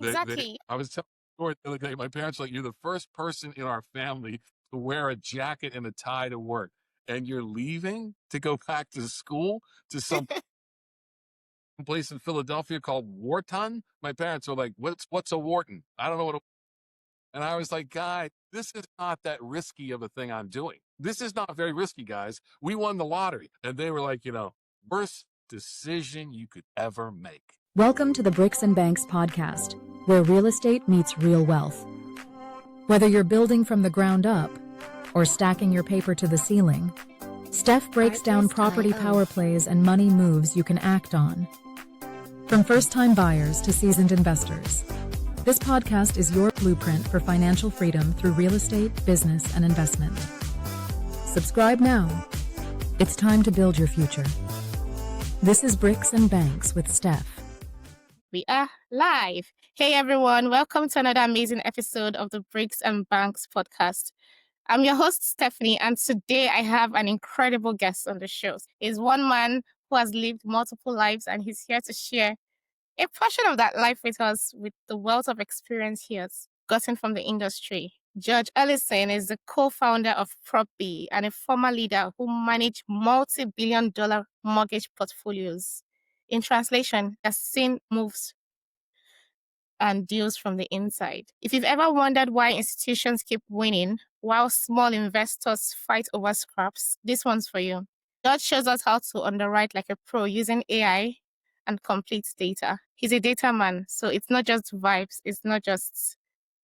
Exactly. I was telling the story the other day. My parents were like, you're the first person in our family to wear a jacket and a tie to work, and you're leaving to go back to school to some place in Philadelphia called Wharton. My parents were like, what's a Wharton? I don't know what. And I was like, guys, this is not that risky of a thing I'm doing. This is not very risky, guys. We won the lottery. And they were like, worst decision you could ever make. Welcome to the Bricks and Banks podcast, where real estate meets real wealth. Whether you're building from the ground up or stacking your paper to the ceiling, Steph breaks down property power plays and money moves you can act on. From first-time buyers to seasoned investors, this podcast is your blueprint for financial freedom through real estate, business, and investment. Subscribe now. It's time to build your future. This is Bricks and Banks with Steph. We are live. Hey everyone, welcome to another amazing episode of the Bricks and Banks podcast. I'm your host, Stephanie, and today I have an incredible guest on the show. He's one man who has lived multiple lives, and he's here to share a portion of that life with us with the wealth of experience he has gotten from the industry. George Ellison is the co-founder of PropBee and a former leader who managed multi-billion-dollar mortgage portfolios. In translation, has seen moves and deals from the inside. If you've ever wondered why institutions keep winning while small investors fight over scraps, this one's for you. George shows us how to underwrite like a pro using AI and complete data. He's a data man, so it's not just vibes, it's not just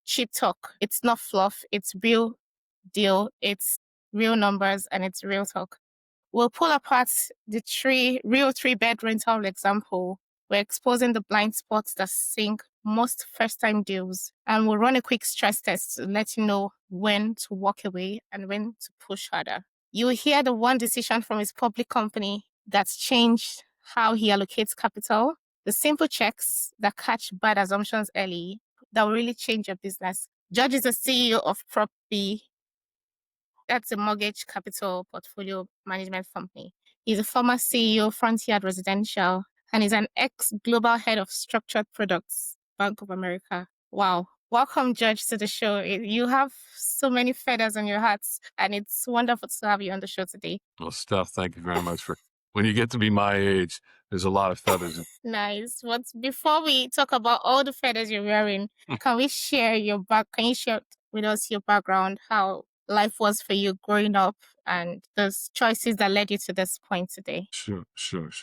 cheap talk, it's not fluff, it's real deal, it's real numbers, and it's real talk. We'll pull apart the three-bed rental example. We're exposing the blind spots that sink most first-time deals, and we'll run a quick stress test to let you know when to walk away and when to push harder. You will hear the one decision from his public company that's changed how he allocates capital, the simple checks that catch bad assumptions early that will really change your business. George is the CEO of PropBee. That's a mortgage capital portfolio management company. He's a former CEO, Frontier Residential, and he's an ex-global head of structured products, Bank of America. Wow. Welcome, George, to the show. You have so many feathers on your hats, and it's wonderful to have you on the show today. Well, Steph, thank you very much for when you get to be my age, there's a lot of feathers. Nice. But before we talk about all the feathers you're wearing, can you share with us your background, how life was for you growing up and those choices that led you to this point today? Sure.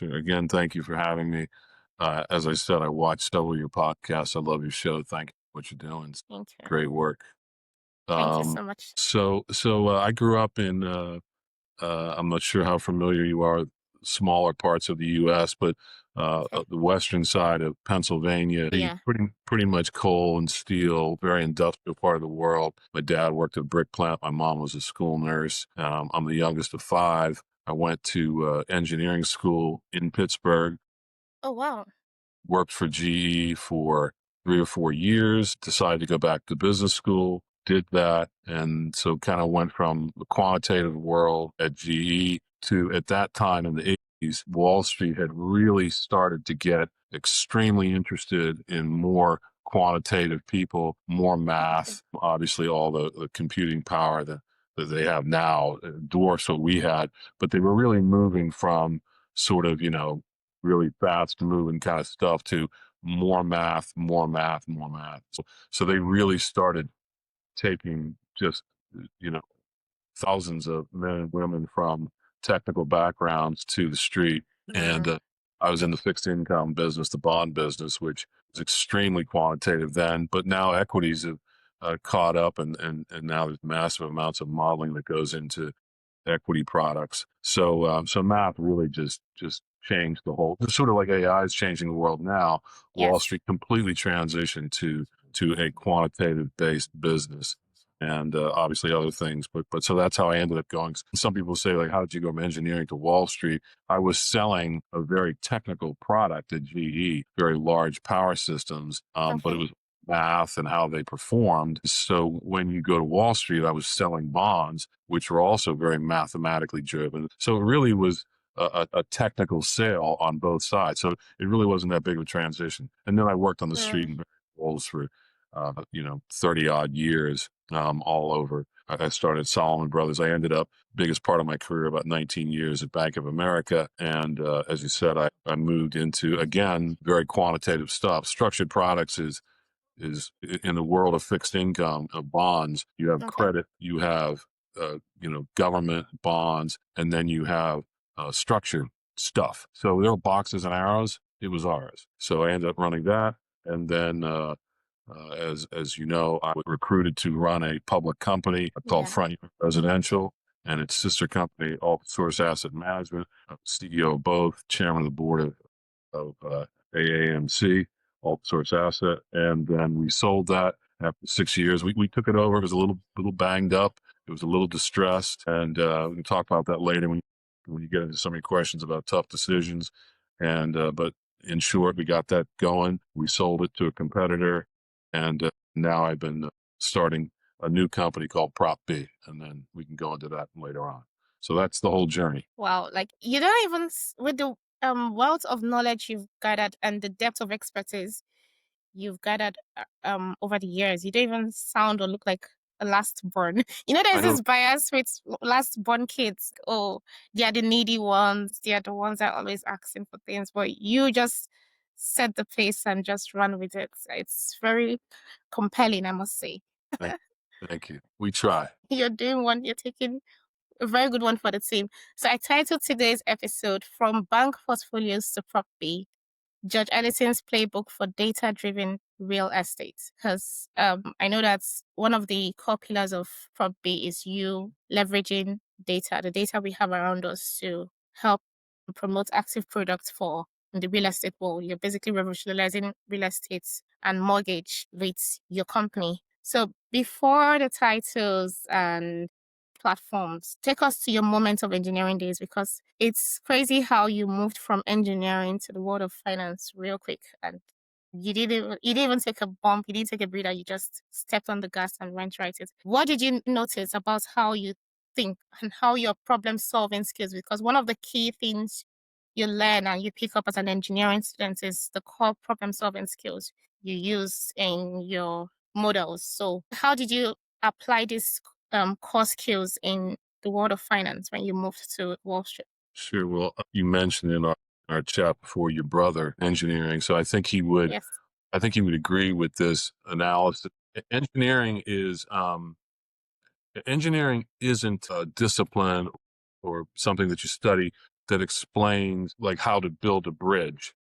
Again, thank you for having me. As I said, I watched several of your podcasts. I love your show. Thank you for what you're doing. Thank you. Great work. Thank you so much. So I grew up in, I'm not sure how familiar you are with smaller parts of the U.S., but the western side of Pennsylvania, Yeah. pretty much coal and steel, very industrial part of the world. My dad worked at a brick plant. My mom was a school nurse. I'm the youngest of five. I went to engineering school in Pittsburgh. Oh, wow. Worked for GE for 3 or 4 years, decided to go back to business school, did that. And so kind of went from the quantitative world at GE to, at that time in the 80s, Wall Street had really started to get extremely interested in more quantitative people, more math, obviously all the computing power that they have now dwarfs what we had, but they were really moving from sort of, really fast moving kind of stuff to more math. So they really started taking just, thousands of men and women from technical backgrounds to the street. And I was in the fixed income business, the bond business, which was extremely quantitative then, but now equities have caught up and now there's massive amounts of modeling that goes into equity products. So math really just changed the whole, sort of like AI is changing the world now. Yes. Wall Street completely transitioned to a quantitative based business and obviously other things. But so that's how I ended up going. Some people say, like, how did you go from engineering to Wall Street? I was selling a very technical product at GE, very large power systems, but it was math and how they performed. So when you go to Wall Street, I was selling bonds, which were also very mathematically driven. So it really was a technical sale on both sides. So it really wasn't that big of a transition. And then I worked on the street in roles for 30 odd years, all over. I started Solomon Brothers. I ended up biggest part of my career, about 19 years at Bank of America. And as you said, I moved into, again, very quantitative stuff. Structured products is in the world of fixed income, bonds. You have Okay. credit, you have government bonds, and then you have structured stuff. So there were boxes and arrows. It was ours. So I ended up running that, and then as you know, I was recruited to run a public company called Yeah. Front Unit Residential and its sister company, All Source Asset Management. I'm CEO of both, chairman of the board of AAMC, All Source Asset, and then we sold that after 6 years. We took it over. It was a little banged up. It was a little distressed, and we can talk about that later when you get into so many questions about tough decisions. And but in short, we got that going. We sold it to a competitor, and now I've been starting a new company called PropBee, and then we can go into that later on. So that's the whole journey. Wow. Like you don't even with the wealth of knowledge you've gathered and the depth of expertise you've gathered over the years, you don't even sound or look like a last born. There's I this don't. bias with last born kids. Oh, they are the needy ones. They are the ones that are always asking for things. But you just set the pace and just run with it. It's very compelling, I must say. Thank you. We try. You're doing one. You're taking a very good one for the team. So I titled today's episode "From Bank Portfolios to PropBee: George Ellison's Playbook for Data-Driven Real Estate," because I know that's one of the core pillars of PropBee is you leveraging data, the data we have around us, to help promote active products for in the real estate world. You're basically revolutionizing real estate and mortgage with your company. So before the titles and platforms, take us to your moment of engineering days, because it's crazy how you moved from engineering to the world of finance real quick, and you didn't even take a bump, you didn't take a breather, you just stepped on the gas and went right it. What did you notice about how you think and how your problem solving skills? Because one of the key things you learn and you pick up as an engineering student is the core problem solving skills you use in your models. So how did you apply these core skills in the world of finance when you moved to Wall Street? Sure. Well, you mentioned in our chat before your brother engineering, so I think he would. Yes. I think he would agree with this analysis. Engineering is engineering isn't a discipline or something that you study that explains like how to build a bridge.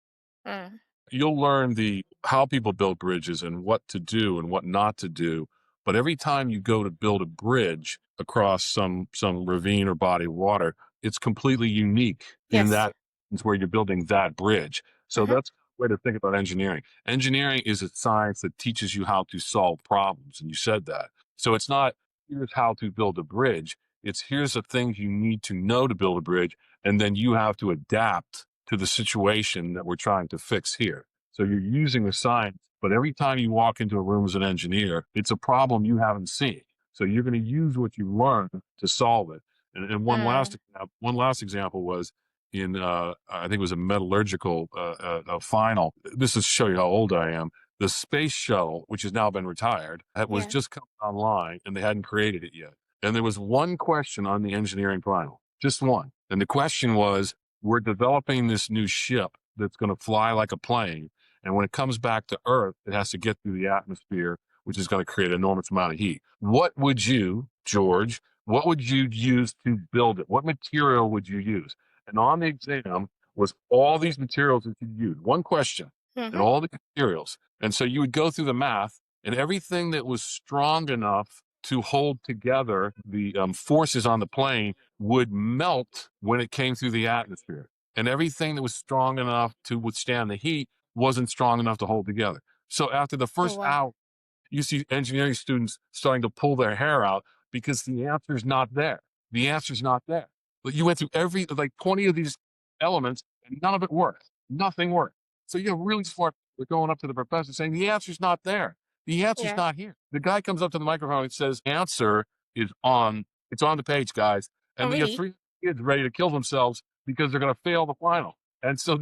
Mm. You'll learn the how people build bridges and what to do and what not to do. But every time you go to build a bridge across some ravine or body of water, it's completely unique in Yes. that it's where you're building that bridge. So Uh-huh. that's a way to think about engineering. Engineering is a science that teaches you how to solve problems, and you said that. So it's not here's how to build a bridge. It's here's the things you need to know to build a bridge, and then you have to adapt to the situation that we're trying to fix here. So you're using the science, but every time you walk into a room as an engineer, it's a problem you haven't seen. So you're going to use what you learn to solve it. And one last example was in I think it was a metallurgical final. This is to show you how old I am. The space shuttle, which has now been retired, was Yeah. just coming online, and they hadn't created it yet. And there was one question on the engineering final, just one. And the question was, we're developing this new ship that's going to fly like a plane. And when it comes back to Earth, it has to get through the atmosphere, which is going to create an enormous amount of heat. What would you, George, what would you use to build it? What material would you use? And on the exam was all these materials that you use. One question and Mm-hmm. all the materials. And so you would go through the math, and everything that was strong enough to hold together the forces on the plane would melt when it came through the atmosphere. And everything that was strong enough to withstand the heat wasn't strong enough to hold together. So after the Oh, first wow. hour, you see engineering students starting to pull their hair out because the answer's not there. The answer's not there. But you went through like 20 of these elements and none of it worked. Nothing worked. So you're really smart. We're going up to the professor saying the answer's not there. The answer's Yeah. not here. The guy comes up to the microphone and says, answer is on. It's on the page, guys. Oh, And we have really? 3 kids ready to kill themselves because they're going to fail the final. And so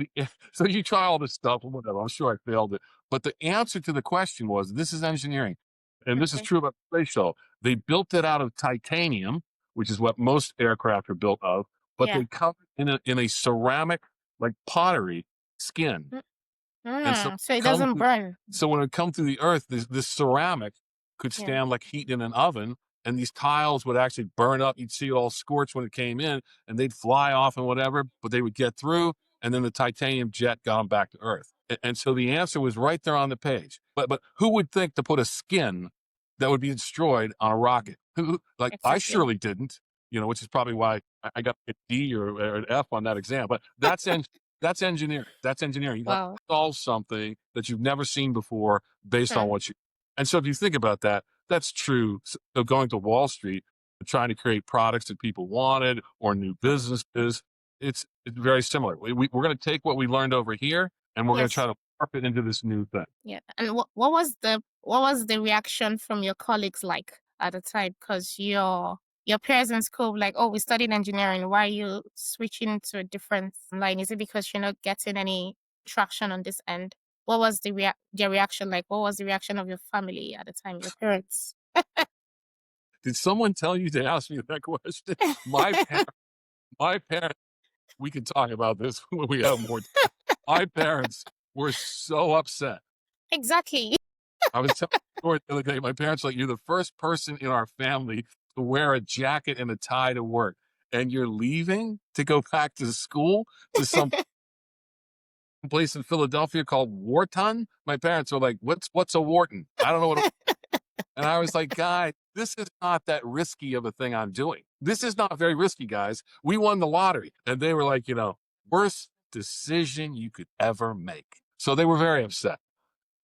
so you try all this stuff and whatever. I'm sure I failed it. But the answer to the question was, this is engineering. And this is Okay. true about the space shuttle. They built it out of titanium, which is what most aircraft are built of, but Yeah. they covered in a ceramic, like pottery skin. Mm, And so so it come doesn't burn. so when it come through the earth, this ceramic could Yeah. stand like heat in an oven, and these tiles would actually burn up. You'd see it all scorched when it came in, and they'd fly off and whatever, but they would get through, and then the titanium jet got them back to earth. And so the answer was right there on the page. But who would think to put a skin that would be destroyed on a rocket? Like I Exactly. surely didn't, which is probably why I got a D or an F on that exam. But that's engineering. That's engineering. You got to Wow. solve something that you've never seen before based on Hmm. what you. And so if you think about that, that's true. So going to Wall Street and trying to create products that people wanted or new businesses, it's very similar. We're going to take what we learned over here and we're going to Yes. try to warp it into this new thing. Yeah. And what was the reaction from your colleagues like at the time? Because your peers in school were like, oh, we studied engineering. Why are you switching to a different line? Is it because you're not getting any traction on this end? What was their reaction like? What was the reaction of your family at the time, your parents? Did someone tell you to ask me that question? My parents, we can talk about this when we have more time. My parents were so upset. Exactly. I was telling the story the other day. My parents were like, you're the first person in our family to wear a jacket and a tie to work, and you're leaving to go back to school to some place in Philadelphia called Wharton. My parents were like, what's a Wharton? I don't know what. And I was like, guys, this is not that risky of a thing I'm doing. This is not very risky, guys. We won the lottery. And they were like, worst decision you could ever make. So they were very upset.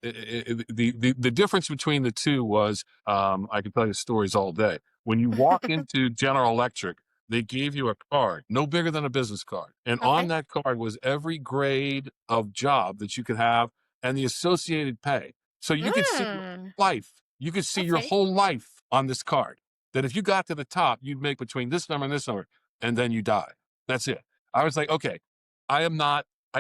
The difference between the two was, I could tell you stories all day. When you walk into General Electric, they gave you a card, no bigger than a business card. And on Okay. that card was every grade of job that you could have and the associated pay. So you could see your Mm, life. You could see your okay. whole life on this card. That if you got to the top, you'd make between this number and this number, and then you die. That's it. I was like, okay, I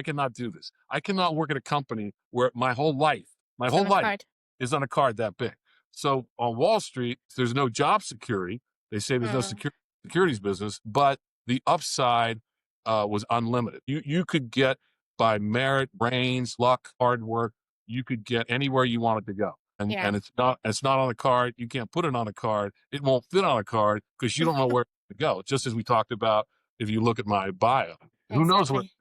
cannot do this. I cannot work at a company where my whole life It's on a card. is on a card that big. So on Wall Street, there's no job security. They say there's no Mm, securities business, but the upside was unlimited. You could get by merit, brains, luck, hard work. You could get anywhere you wanted to go, and yeah. and it's not on a card. You can't put it on a card. It won't fit on a card because you don't know where to go. Just as we talked about, if you look at my bio, who knows where? Exactly.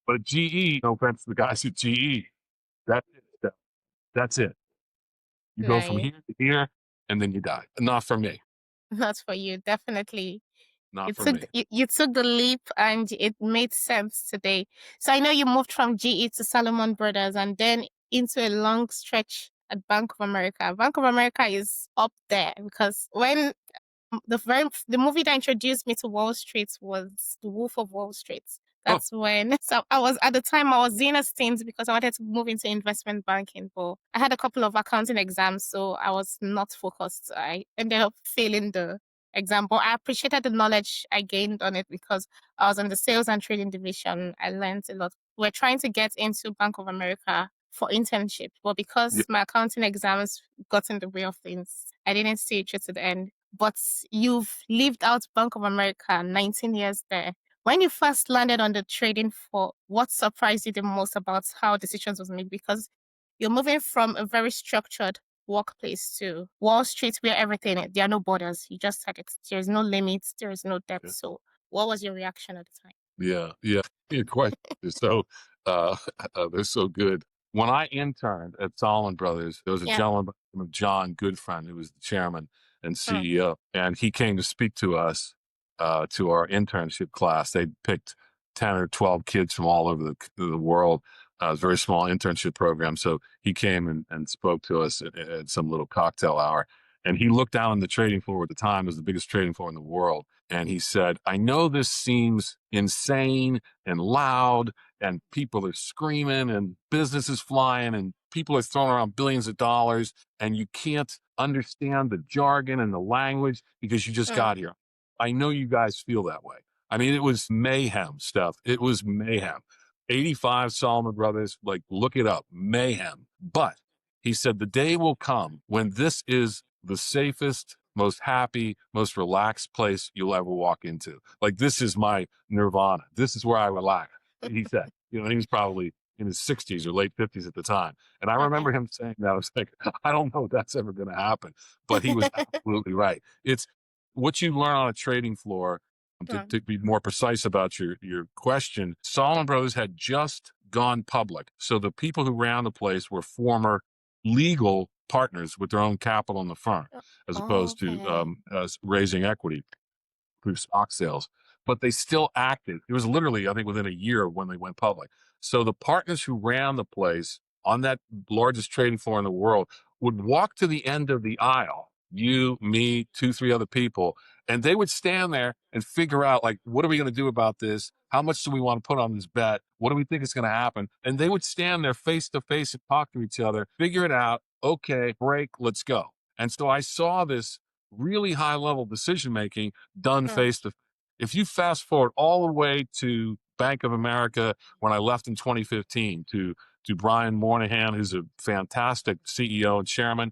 But at GE, no offense to the guys at GE, that's it. That's it. You go from Right. here to here, and then you die. Not for me. Not for you, definitely. Not You for took me. you took the leap and it made sense today. So I know you moved from GE to Salomon Brothers and then into a long stretch at Bank of America. Bank of America is up there because when the movie that introduced me to Wall Street was The Wolf of Wall Street. Oh, That's when so I was at the time I was doing a stint because I wanted to move into investment banking, but I had a couple of accounting exams, so I was not focused. I ended up failing the exam, but I appreciated the knowledge I gained on it because I was in the sales and trading division. I learned a lot. We're trying to get into Bank of America for internship, but yeah. because my accounting exams got in the way of things, I didn't see it through to the end. But you've lived out Bank of America, 19 years there. When you first landed on the trading floor, what surprised you the most about how decisions was made? Because you're moving from a very structured workplace to Wall Street where there are no borders. You just had it. There's no limits, there's no depth. Okay. So what was your reaction at the time? Yeah. Your question is so they're so good. When I interned at Solomon Brothers, there was a Yeah. gentleman by the name of John Goodfriend, who was the chairman and Mm. CEO, and he came to speak to us to our internship class. They picked 10 or 12 kids from all over the world. It was a very small internship program. So he came and spoke to us at some little cocktail hour. And he looked down on the trading floor at the time. It was the biggest trading floor in the world. And he said, I know this seems insane and loud, and people are screaming, and business is flying, and people are throwing around billions of dollars, and you can't understand the jargon and the language because you just Mm. got here. I know you guys feel that way. I mean, it was mayhem stuff. It was mayhem. 85 Solomon Brothers, like look it up, mayhem. But he said the day will come when this is the safest, most happy, most relaxed place you'll ever walk into. Like, this is my nirvana. This is where I relax. He said, he was probably in his 60s or late 50s at the time. And I Okay. remember him saying that. I was like, I don't know if that's ever going to happen, but he was absolutely right. It's what you learn on a trading floor. To be more precise about your question, Solomon Brothers had just gone public. So the people who ran the place were former legal partners with their own capital in the firm, as opposed to Okay. raising equity through stock sales. But they still acted. It was literally, I think, within a year when they went public. So the partners who ran the place on that largest trading floor in the world would walk to the end of the aisle, you, me, two, three other people, and they would stand there and figure out, like, what are we going to do about this? How much do we want to put on this bet? What do we think is going to happen? And they would stand there face to face and talk to each other, figure it out. Okay, break, let's go. And so I saw this really high level decision making done face to face. If you fast forward all the way to Bank of America when I left in 2015, to Brian Moynihan, who's a fantastic CEO and chairman,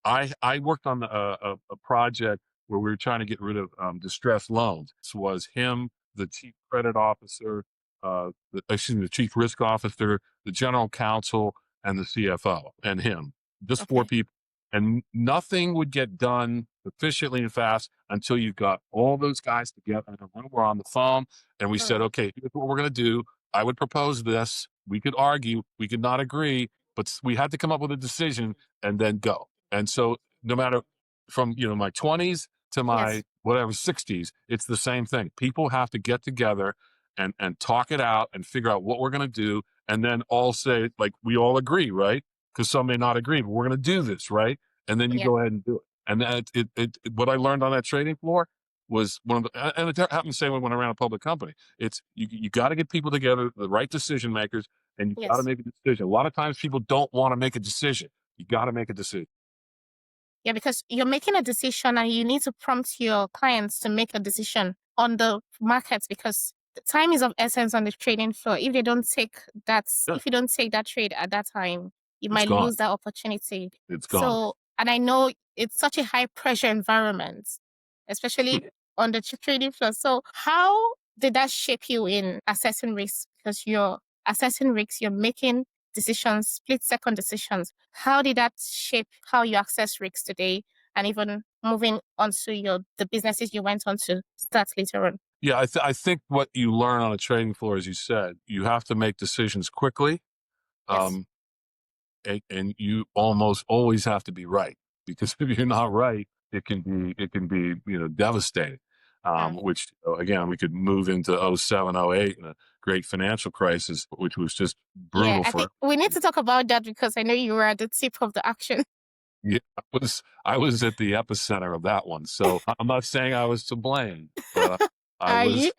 I worked on a project where we were trying to get rid of distressed loans. This was him, the chief credit officer, the chief risk officer, the general counsel, and the CFO, and him. Just four Okay. people. And nothing would get done efficiently and fast until you got all those guys together in a room or on the phone. And we said, okay, here's what we're going to do. I would propose this. We could argue, we could not agree, but we had to come up with a decision and then go. And so no matter from, my 20s to my Yes. whatever 60s, it's the same thing. People have to get together and talk it out and figure out what we're going to do. And then all say, like, we all agree, right? Because some may not agree, but we're going to do this, right? And then you Yeah. go ahead and do it. And that what I learned on that trading floor was one of the, and it happened the same way when I ran a public company. It's you got to get people together, the right decision makers, and you got to Yes. make a decision. A lot of times people don't want to make a decision. You got to make a decision. Yeah, because you're making a decision and you need to prompt your clients to make a decision on the markets, because the time is of essence on the trading floor. If they don't take that, Yeah, if you don't take that trade at that time, you it's might gone. lose that opportunity. It's gone. So, and I know it's such a high pressure environment, especially on the trading floor. So how did that shape you in assessing risks? Because you're assessing risks, you're making decisions, split second decisions. How did that shape how you access risks today, and even moving on to the businesses you went on to start later on? Yeah, I think what you learn on a trading floor, as you said, you have to make decisions quickly. Yes. Um, and you almost always have to be right, because if you're not right, it can be devastating. Mm. Which again, we could move into 07, 08 and a great financial crisis, which was just Yeah, brutal I for think we need to talk about that because I know you were at the tip of the action. yeah, I was at the epicenter of that one. So I'm not saying I was to blame, but I Are you?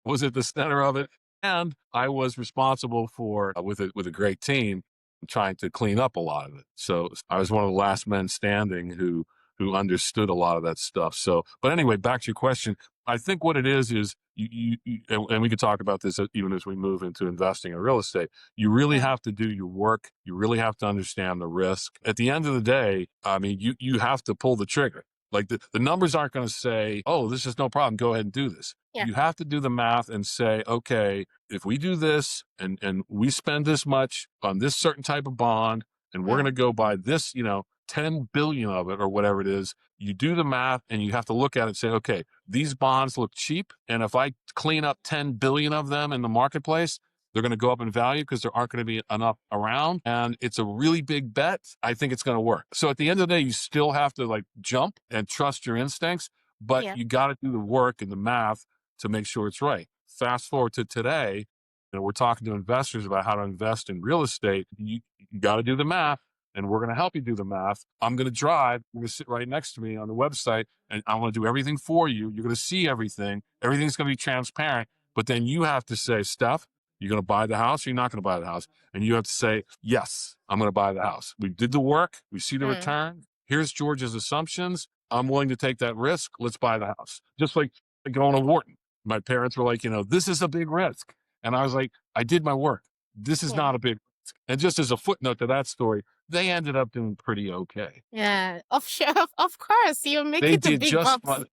was at the center of it, and I was responsible for with a great team trying to clean up a lot of it. So I was one of the last men standing who understood a lot of that stuff. So, but anyway, back to your question. I think what it is and we could talk about this even as we move into investing in real estate. You really Mm. have to do your work. You really have to understand the risk. At the end of the day, I mean, you have to pull the trigger. Like the numbers aren't going to say, oh, this is no problem, go ahead and do this. Yeah. You have to do the math and say, okay, if we do this and we spend this much on this certain type of bond, and we're going to Mm. go buy this, 10 billion of it or whatever it is, you do the math and you have to look at it and say, okay, these bonds look cheap. And if I clean up 10 billion of them in the marketplace, they're going to go up in value because there aren't going to be enough around. And it's a really big bet. I think it's going to work. So at the end of the day, you still have to like jump and trust your instincts, but Yeah. you got to do the work and the math to make sure it's right. Fast forward to today, we're talking to investors about how to invest in real estate. You got to do the math, and we're going to help you do the math. I'm going to drive. You're going to sit right next to me on the website, and I want to do everything for you. You're going to see everything. Everything's going to be transparent. But then you have to say, Steph, you're going to buy the house or you're not going to buy the house? And you have to say, yes, I'm going to buy the house. We did the work. We see the Mm. return. Here's George's assumptions. I'm willing to take that risk. Let's buy the house. Just like going to Wharton. My parents were like, this is a big risk. And I was like, I did my work. This is Yeah. not a big risk. And just as a footnote to that story, they ended up doing pretty okay. Yeah. Of course, you're They making the did big just bucks. fine.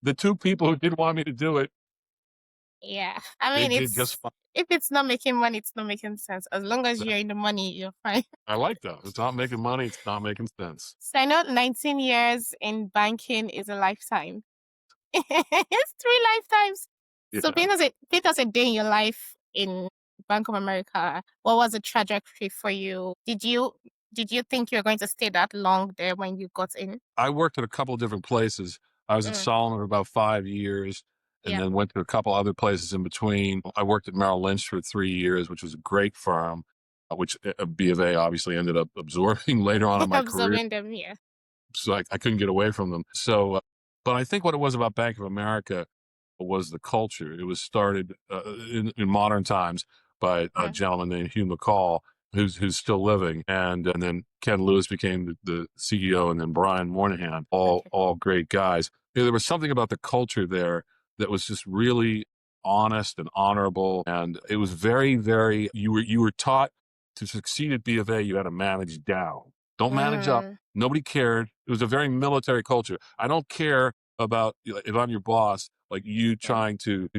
The two people who didn't want me to do it, Yeah. I they mean, did just fine. if it's not making money, it's not making sense. As long as you're in the money, you're fine. I like that. It's not making money. It's not making sense. So I know 19 years in banking is a lifetime. It's 3 lifetimes. So Yeah. paint us a day in your life in Bank of America. What was the trajectory for you? Did you think you were going to stay that long there when you got in? I worked at a couple of different places. I was at Solomon for about 5 years and Yeah. then went to a couple other places in between. I worked at Merrill Lynch for 3 years, which was a great firm, which B of A obviously ended up absorbing later on in my career. Absorbing them, yeah. So I couldn't get away from them. So, but I think what it was about Bank of America was the culture. It was started in modern times by a gentleman named Hugh McCall, who's still living, and then Ken Lewis became the CEO, and then Brian Moynihan, all great guys. There was something about the culture there that was just really honest and honorable, and it was very, very. You were taught to succeed at B of A, you had to manage down. Don't manage up. Nobody cared. It was a very military culture. I don't care about if I'm your boss, like you trying to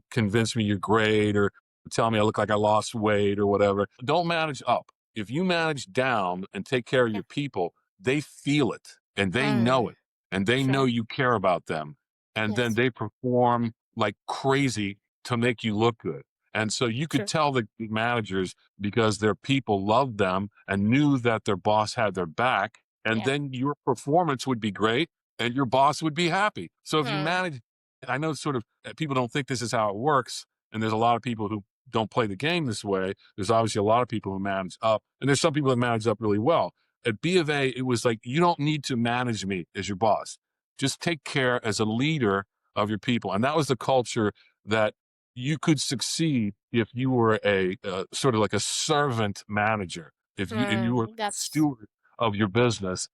convince me you're great or tell me I look like I lost weight or whatever. Don't manage up. If you manage down and take care of your people, they feel it and they know it and they know you care about them. And then they perform like crazy to make you look good. And so you could tell the managers because their people loved them and knew that their boss had their back. And then your performance would be great and your boss would be happy. So if you manage, I know sort of people don't think this is how it works. And there's a lot of people who don't play the game this way. There's obviously a lot of people who manage up, and there's some people that manage up really well. At B of A, it was like, you don't need to manage me as your boss. Just take care as a leader of your people. And that was the culture that you could succeed if you were a sort of like a servant manager. If you were a steward of your business,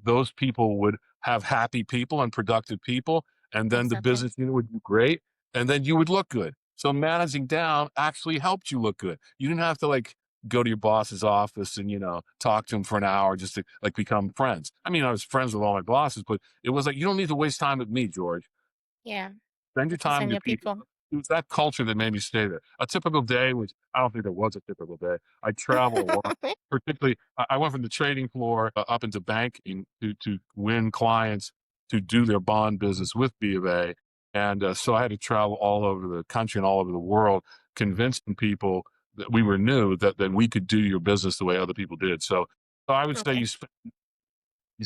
those people would have happy people and productive people, and then the business unit would do great, and then you would look good. So managing down actually helped you look good. You didn't have to like go to your boss's office and talk to him for an hour just to like become friends. I mean, I was friends with all my bosses, but it was like, you don't need to waste time with me, George. Yeah. Spend your time with your people. It was that culture that made me stay there. A typical day, which I don't think there was a typical day. I travel a lot. Particularly, I went from the trading floor up into banking to win clients to do their bond business with B of A. And so I had to travel all over the country and all over the world, convincing people that we were new, that we could do your business the way other people did. So I would say you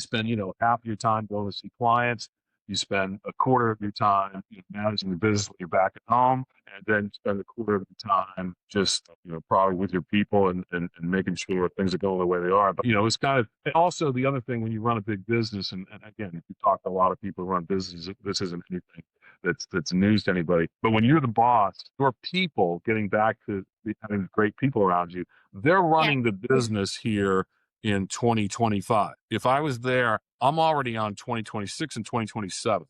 spend half your time going to see clients. You spend a quarter of your time managing the business when you're back at home, and then spend a quarter of the time just probably with your people and making sure things are going the way they are. But it's kind of, and also the other thing when you run a big business, and again, if you talk to a lot of people who run businesses, this isn't anything that's news to anybody. But when you're the boss, your people, getting back to having great people around you, they're running the business here in 2025. If I was there, I'm already on 2026 and 2027.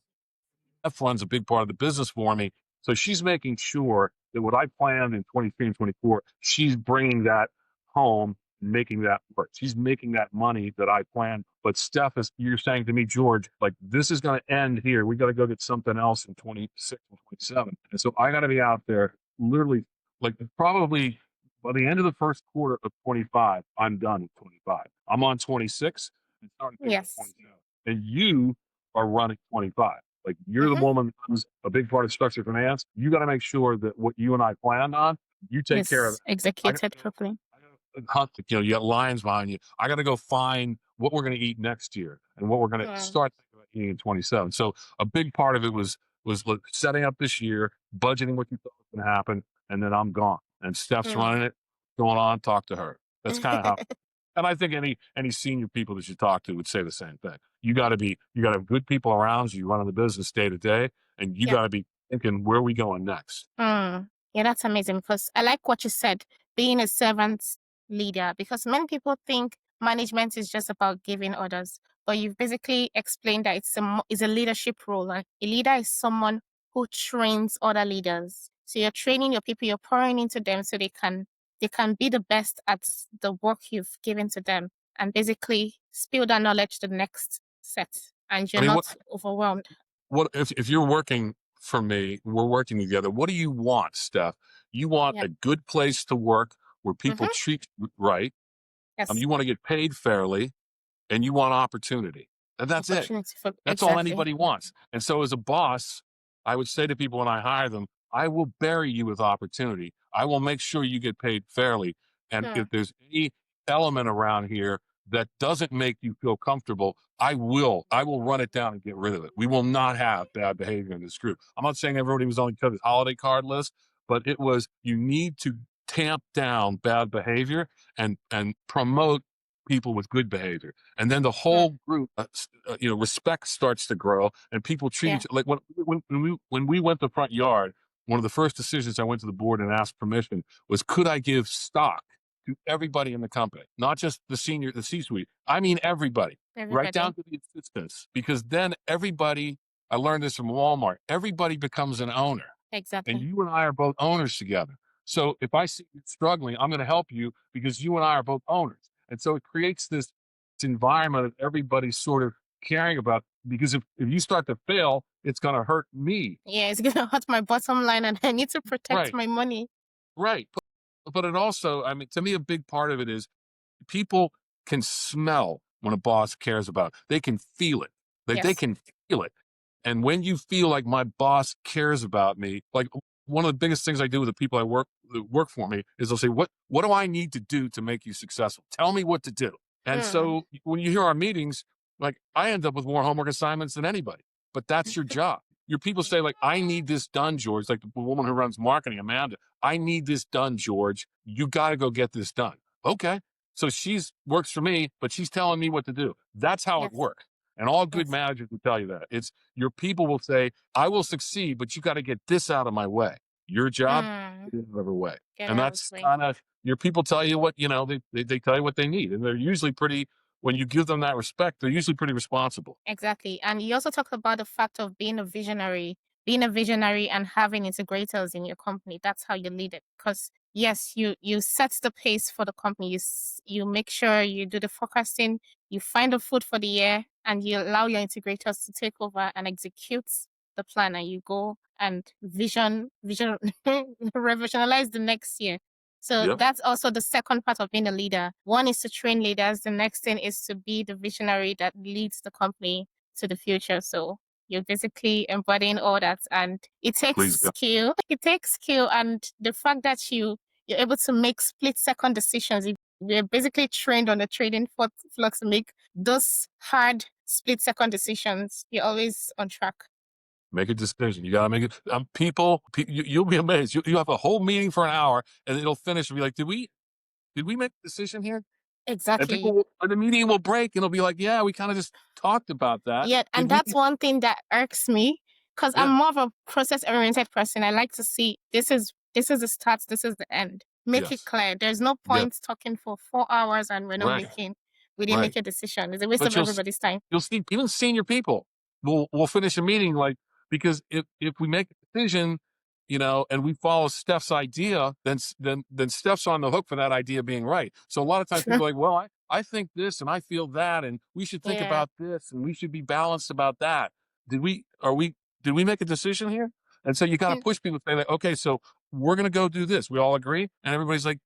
F runs a big part of the business for me. So she's making sure that what I planned in 23 and 24, she's bringing that home and making that work. She's making that money that I planned. But Steph, you're saying to me, George, like this is going to end here. We got to go get something else in 26 and 27. And so I got to be out there literally like probably by the end of the first quarter of 25, I'm done with 25. I'm on 26 and starting to 27. And you are running 25. Like you're the woman who's a big part of structured finance. You got to make sure that what you and I planned on, you take care of it. Executed properly. Hunt, you got lions behind you. I got to go find what we're going to eat next year and what we're going to start thinking about eating in 27. So a big part of it was setting up this year, budgeting what you thought was going to happen, and then I'm gone. And Steph's running it, going on, talk to her. That's kind of how. And I think any senior people that you talk to would say the same thing. You got to have good people around you running the business day to day, and you got to be thinking, where are we going next? Yeah, that's amazing because I like what you said, being a servant leader, because many people think management is just about giving orders, but you've basically explained that it's a leadership role. Like a leader is someone who trains other leaders. So you're training your people, you're pouring into them so they can be the best at the work you've given to them, and basically spill that knowledge to the next set, and I you're mean, not overwhelmed. what if you're working for me, we're working together. What do you want, Steph? You want Yeah. a good place to work where people Mm-hmm. treat you right. Yes. You want to get paid fairly, and you want opportunity. And that's it. Opportunity for That's all exactly. anybody wants. And so as a boss, I would say to people when I hire them, I will bury you with opportunity. I will make sure you get paid fairly. And Hmm. if there's any element around here that doesn't make you feel comfortable, I will run it down and get rid of it. We will not have bad behavior in this group. I'm not saying everybody was on each other's holiday card list, but it was, you need to tamp down bad behavior and promote people with good behavior. And then the Hmm. whole group, respect starts to grow, and people treat Yeah. each, like when we went to front yard. One of the first decisions I went to the board and asked permission was, could I give stock to everybody in the company, not just the C-suite. I mean everybody, right Everybody. down to the assistants, because then everybody. I learned this from Walmart. Everybody becomes an owner, and Exactly. you and I are both owners together. So if I see you struggling, I'm going to help you because you and I are both owners. And so it creates this environment of everybody's sort of caring about, because if you start to fail, it's going to hurt me. Yeah, it's gonna hurt my bottom line, and I need to protect Right. my money. Right. But it also, I mean, to me, a big part of it is people can smell when a boss cares about it. They can feel it. They Yes. can feel it. And when you feel like my boss cares about me, like one of the biggest things I do with the people that work for me is they'll say, what do I need to do to make you successful? Tell me what to do. And Hmm. so when you hear our meetings, like I end up with more homework assignments than anybody, but that's your job. Your people say, like, I need this done, George. Like the woman who runs marketing, Amanda, I need this done, George. You got to go get this done. Okay. So she's works for me, but she's telling me what to do. That's how it Yes. works. And all good Yes. managers will tell you that. It's your people will say, I will succeed, but you got to get this out of my way. Your job, Hmm. get it out of her way. Get And out of that's the way. kind of, your people tell you what, they tell you what they need. And they're usually pretty, when you give them that respect, they're usually pretty responsible. Exactly. And you also talked about the fact of being a visionary, and having integrators in your company. That's how you lead it. Because yes, you set the pace for the company. You make sure you do the forecasting, you find the food for the year, and you allow your integrators to take over and execute the plan, and you go and vision revolutionize the next year. So Yep. that's also the second part of being a leader. One is to train leaders. The next thing is to be the visionary that leads the company to the future. So you're basically embodying all that, and it takes Please. skill. It takes skill, and the fact that you're able to make split-second decisions. We're basically trained on the trading floor to make those hard split-second decisions. You're always on track. Make a decision. You got to make it. You'll be amazed. You have a whole meeting for an hour, and it'll finish and be like, did we make a decision here? And Exactly. the meeting will break, and it'll be like, yeah, we kind of just talked about that. Yeah, and Did we? that's one thing that irks me, because I'm Yeah. more of a process-oriented person. I like to see this is the start, this is the end. Make it Yes. clear. There's no Yeah. point talking for 4 hours and Right. we didn't Right. make a decision. It's a waste But of everybody's time. you'll see even senior people will finish a meeting like, because if we make a decision, and we follow Steph's idea, then Steph's on the hook for that idea being right. So a lot of times people are like, well, I think this and I feel that, and we should think Yeah. about this and we should be balanced about that. Did we make a decision here? And so you got to push people to say like, okay, so we're going to go do this. We all agree, and everybody's like,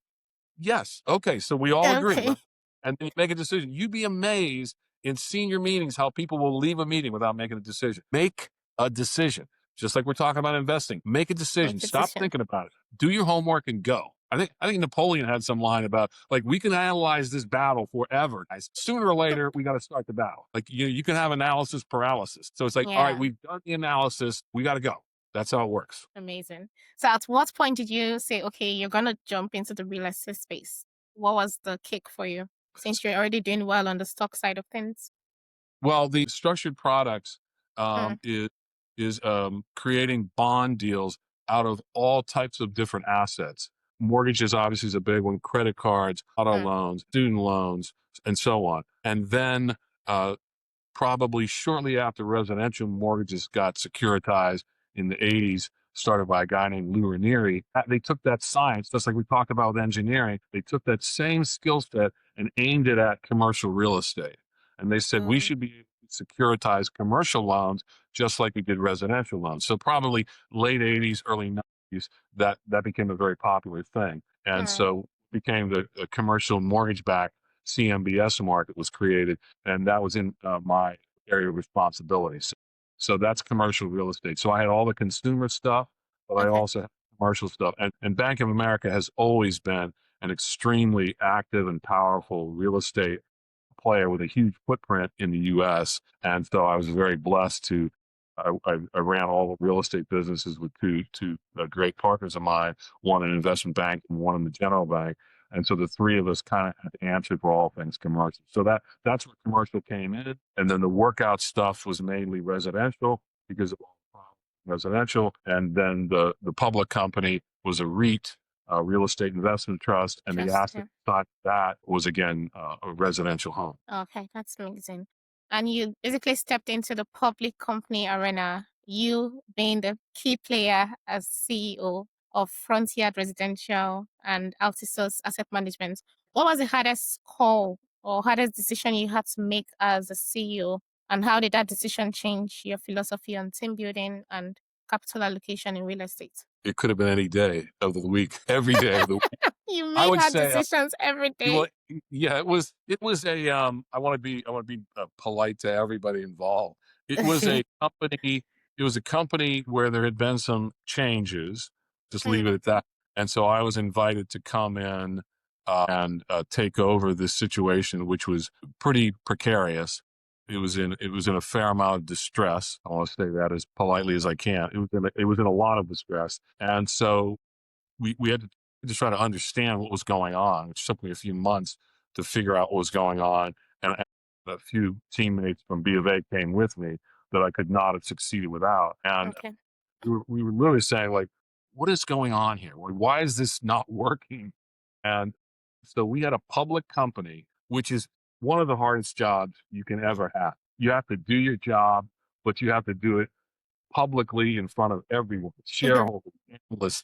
yes. Okay. So we all agree, Okay. right? And then you make a decision. You'd be amazed in senior meetings how people will leave a meeting without making a decision. Make a decision. Just like we're talking about investing. Make a decision. Make a Stop decision. thinking about it. Do your homework and go. I think Napoleon had some line about like, we can analyze this battle forever, guys. Sooner or later, we got to start the battle. Like you can have analysis paralysis. So it's like, all right, Yeah. we've done the analysis. We got to go. That's how it works. Amazing. So at what point did you say, okay, you're gonna jump into the real estate space? What was the kick for you, since you're already doing well on the stock side of things? Well, the structured products Hmm. is creating bond deals out of all types of different assets. Mortgages obviously is a big one. Credit cards, auto Hmm. loans, student loans, and so on. And then probably shortly after residential mortgages got securitized in the 80s, started by a guy named Lou Ranieri. They took that science, just like we talked about with engineering, they took that same skill set and aimed it at commercial real estate. And they said, we should be able to securitize commercial loans just like we did residential loans. So probably late 80s, early 90s, that became a very popular thing. And so became the commercial mortgage-backed CMBS market was created, and that was in my area of responsibility. So that's commercial real estate. So I had all the consumer stuff, but I also had commercial stuff. And Bank of America has always been an extremely active and powerful real estate player with a huge footprint in the U.S. And so I was very blessed to. I ran all the real estate businesses with two great partners of mine, one in investment bank and one in the general bank. And so the three of us kind of had to answer for all things commercial. So that's where commercial came in. And then the workout stuff was mainly residential because of residential. And then the public company was a REIT, a real estate investment trust. And the asset side of that was, again, a residential home. Okay, that's amazing. And you basically stepped into the public company arena, you being the key player as CEO of Frontier Residential and Altisource Asset Management. What was the hardest call or hardest decision you had to make as a CEO? And how did that decision change your philosophy on team building and capital allocation in real estate? It could have been any day of the week, every day of the week. You I made would hard say, decisions every day. well, yeah, it was a, I want to be polite to everybody involved. It was a company where there had been some changes, just leave it at that. And so I was invited to come in and take over this situation, which was pretty precarious. It was in a fair amount of distress. I want to say that as politely as I can. It was in a lot of distress. And so we had to just try to understand what was going on. It took me a few months to figure out what was going on. And a few teammates from B of A came with me that I could not have succeeded without. And we were literally saying, like, what is going on here? Why is this not working? And so we had a public company, which is one of the hardest jobs you can ever have. You have to do your job, but you have to do it publicly in front of everyone, shareholders, analysts.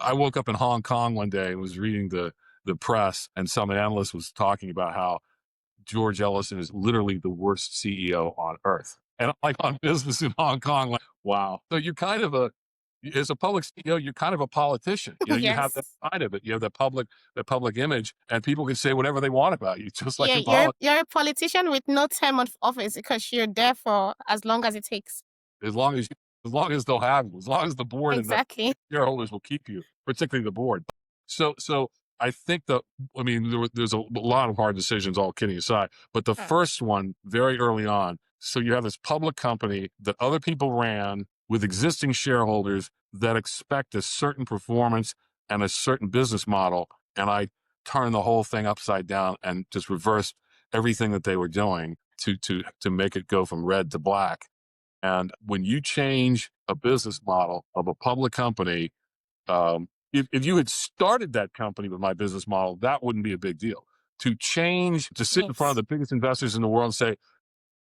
I woke up in Hong Kong one day and was reading the press, and some analyst was talking about how George Ellison is literally the worst CEO on earth. And I'm like, on business in Hong Kong, like, wow. So you're kind of as a public CEO, you're kind of a politician. You have that side of it. You have the public image, and people can say whatever they want about you, just like you're a politician with no term of office because you're there for as long as it takes. As long as they'll have you, as long as the board and the shareholders will keep you, particularly the board. So I think there's a lot of hard decisions, all kidding aside, but the first one very early on. So you have this public company that other people ran with existing shareholders that expect a certain performance and a certain business model. And I turned the whole thing upside down and just reversed everything that they were doing to make it go from red to black. And when you change a business model of a public company, if you had started that company with my business model, that wouldn't be a big deal. To sit in front of the biggest investors in the world and say,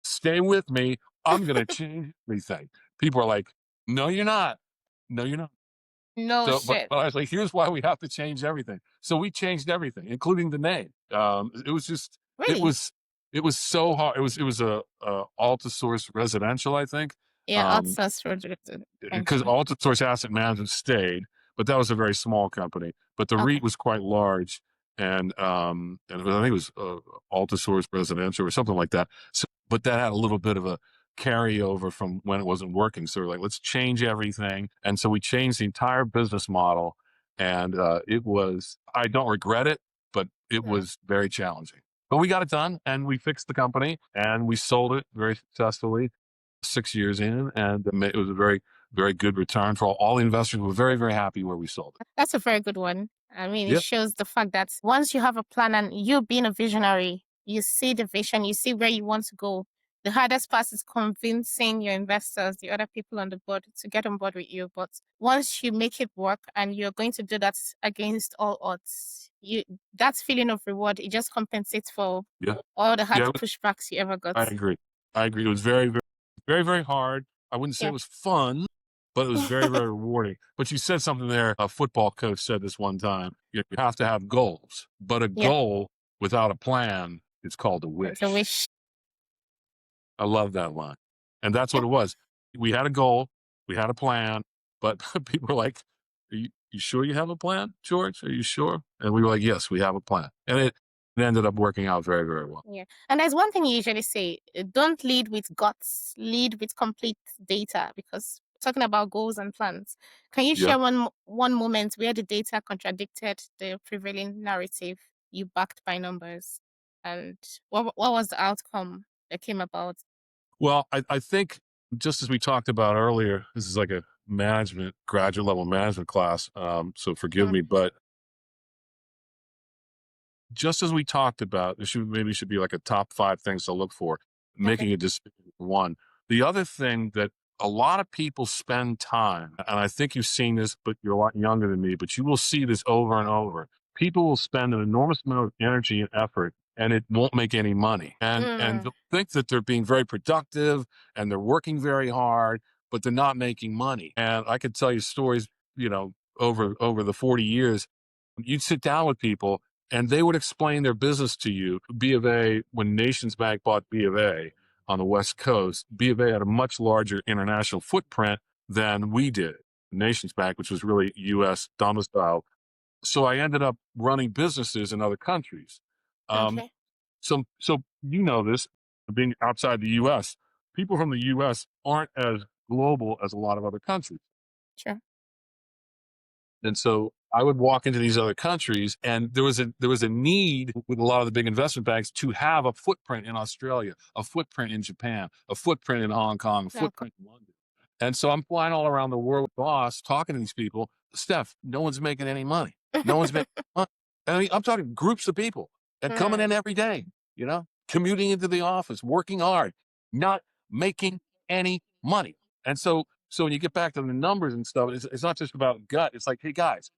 stay with me, I'm going to change everything. People are like, no, you're not. No, you're not. No shit. But I was like, here's why we have to change everything. So we changed everything, including the name. It was just, really? It was so hard. It was a Altisource Residential, I think. Yeah, Altisource Residential. Because Altisource Asset Management stayed, but that was a very small company. But the REIT was quite large, and I think it was Altisource Residential or something like that. So, but that had a little bit of a carryover from when it wasn't working. So we're like, let's change everything. And so we changed the entire business model, and I don't regret it, but it was very challenging. But we got it done, and we fixed the company, and we sold it very successfully 6 years in, and it was a very, very good return for all the investors. Were very, very happy where we sold it. That's a very good one. I mean, it shows the fact that once you have a plan and you being a visionary, you see the vision, you see where you want to go. The hardest part is convincing your investors, the other people on the board, to get on board with you. But once you make it work and you're going to do that against all odds, that feeling of reward, it just compensates for all the hard pushbacks you ever got. I agree. It was very, very, very, very hard. I wouldn't say it was fun. but it was very, very rewarding. But you said something there. A football coach said this one time. You have to have goals, but a Yeah. goal without a plan is called a It's a wish. wish. I love that line. And that's what Yeah. it was. We had a goal, we had a plan, but people were like, you sure you have a plan, George? Are you sure? And we were like, yes, we have a plan. And it ended up working out very, very well. Yeah. And there's one thing you usually say, don't lead with guts, lead with complete data, because talking about goals and plans. Can you Yeah. share one moment where the data contradicted the prevailing narrative you backed by numbers? And what was the outcome that came about? Well, I think just as we talked about earlier, this is like a graduate level management class. So forgive me, but just as we talked about, there should be like a top 5 things to look for, making a decision for one. The other thing that a lot of people spend time, and I think you've seen this, but you're a lot younger than me, but you will see this over and over. People will spend an enormous amount of energy and effort and it won't make any money. And they'll think that they're being very productive and they're working very hard, but they're not making money. And I could tell you stories, over the 40 years, you'd sit down with people and they would explain their business to you. B of A, when Nations Bank bought B of A on the West Coast, B of A had a much larger international footprint than we did. Nations Bank, which was really U.S. domiciled. So I ended up running businesses in other countries. Okay. So you know this, being outside the U.S., people from the U.S. aren't as global as a lot of other countries. Sure. And so I would walk into these other countries, and there was a need with a lot of the big investment banks to have a footprint in Australia, a footprint in Japan, a footprint in Hong Kong, a footprint in London. And so I'm flying all around the world with boss, talking to these people. Steph, no one's making any money. No one's making money. I mean, I'm talking groups of people and coming in every day, commuting into the office, working hard, not making any money. And so when you get back to the numbers and stuff, it's not just about gut. It's like, hey guys,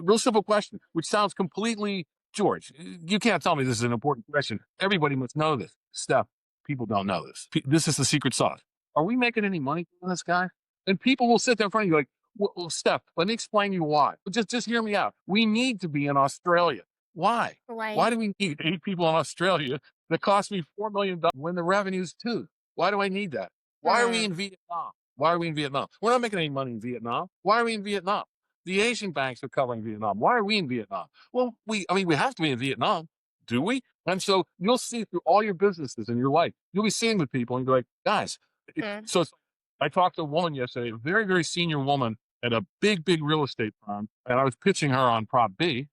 real simple question, which sounds completely, George, you can't tell me this is an important question. Everybody must know this. Steph, people don't know this. This is the secret sauce. Are we making any money from this guy? And people will sit there in front of you like, well, Steph, let me explain you why. Just hear me out. We need to be in Australia. Why? Why? Why do we need 8 people in Australia that cost me $4 million when the revenue's 2? Why do I need that? Why are we in Vietnam? Why are we in Vietnam? We're not making any money in Vietnam. Why are we in Vietnam? The Asian banks are covering Vietnam. Why are we in Vietnam? Well, we have to be in Vietnam, do we? And so you'll see through all your businesses in your life, you'll be seeing with people and be like, guys. I talked to a woman yesterday, a very, very senior woman at a big, big real estate firm, and I was pitching her on PropBee,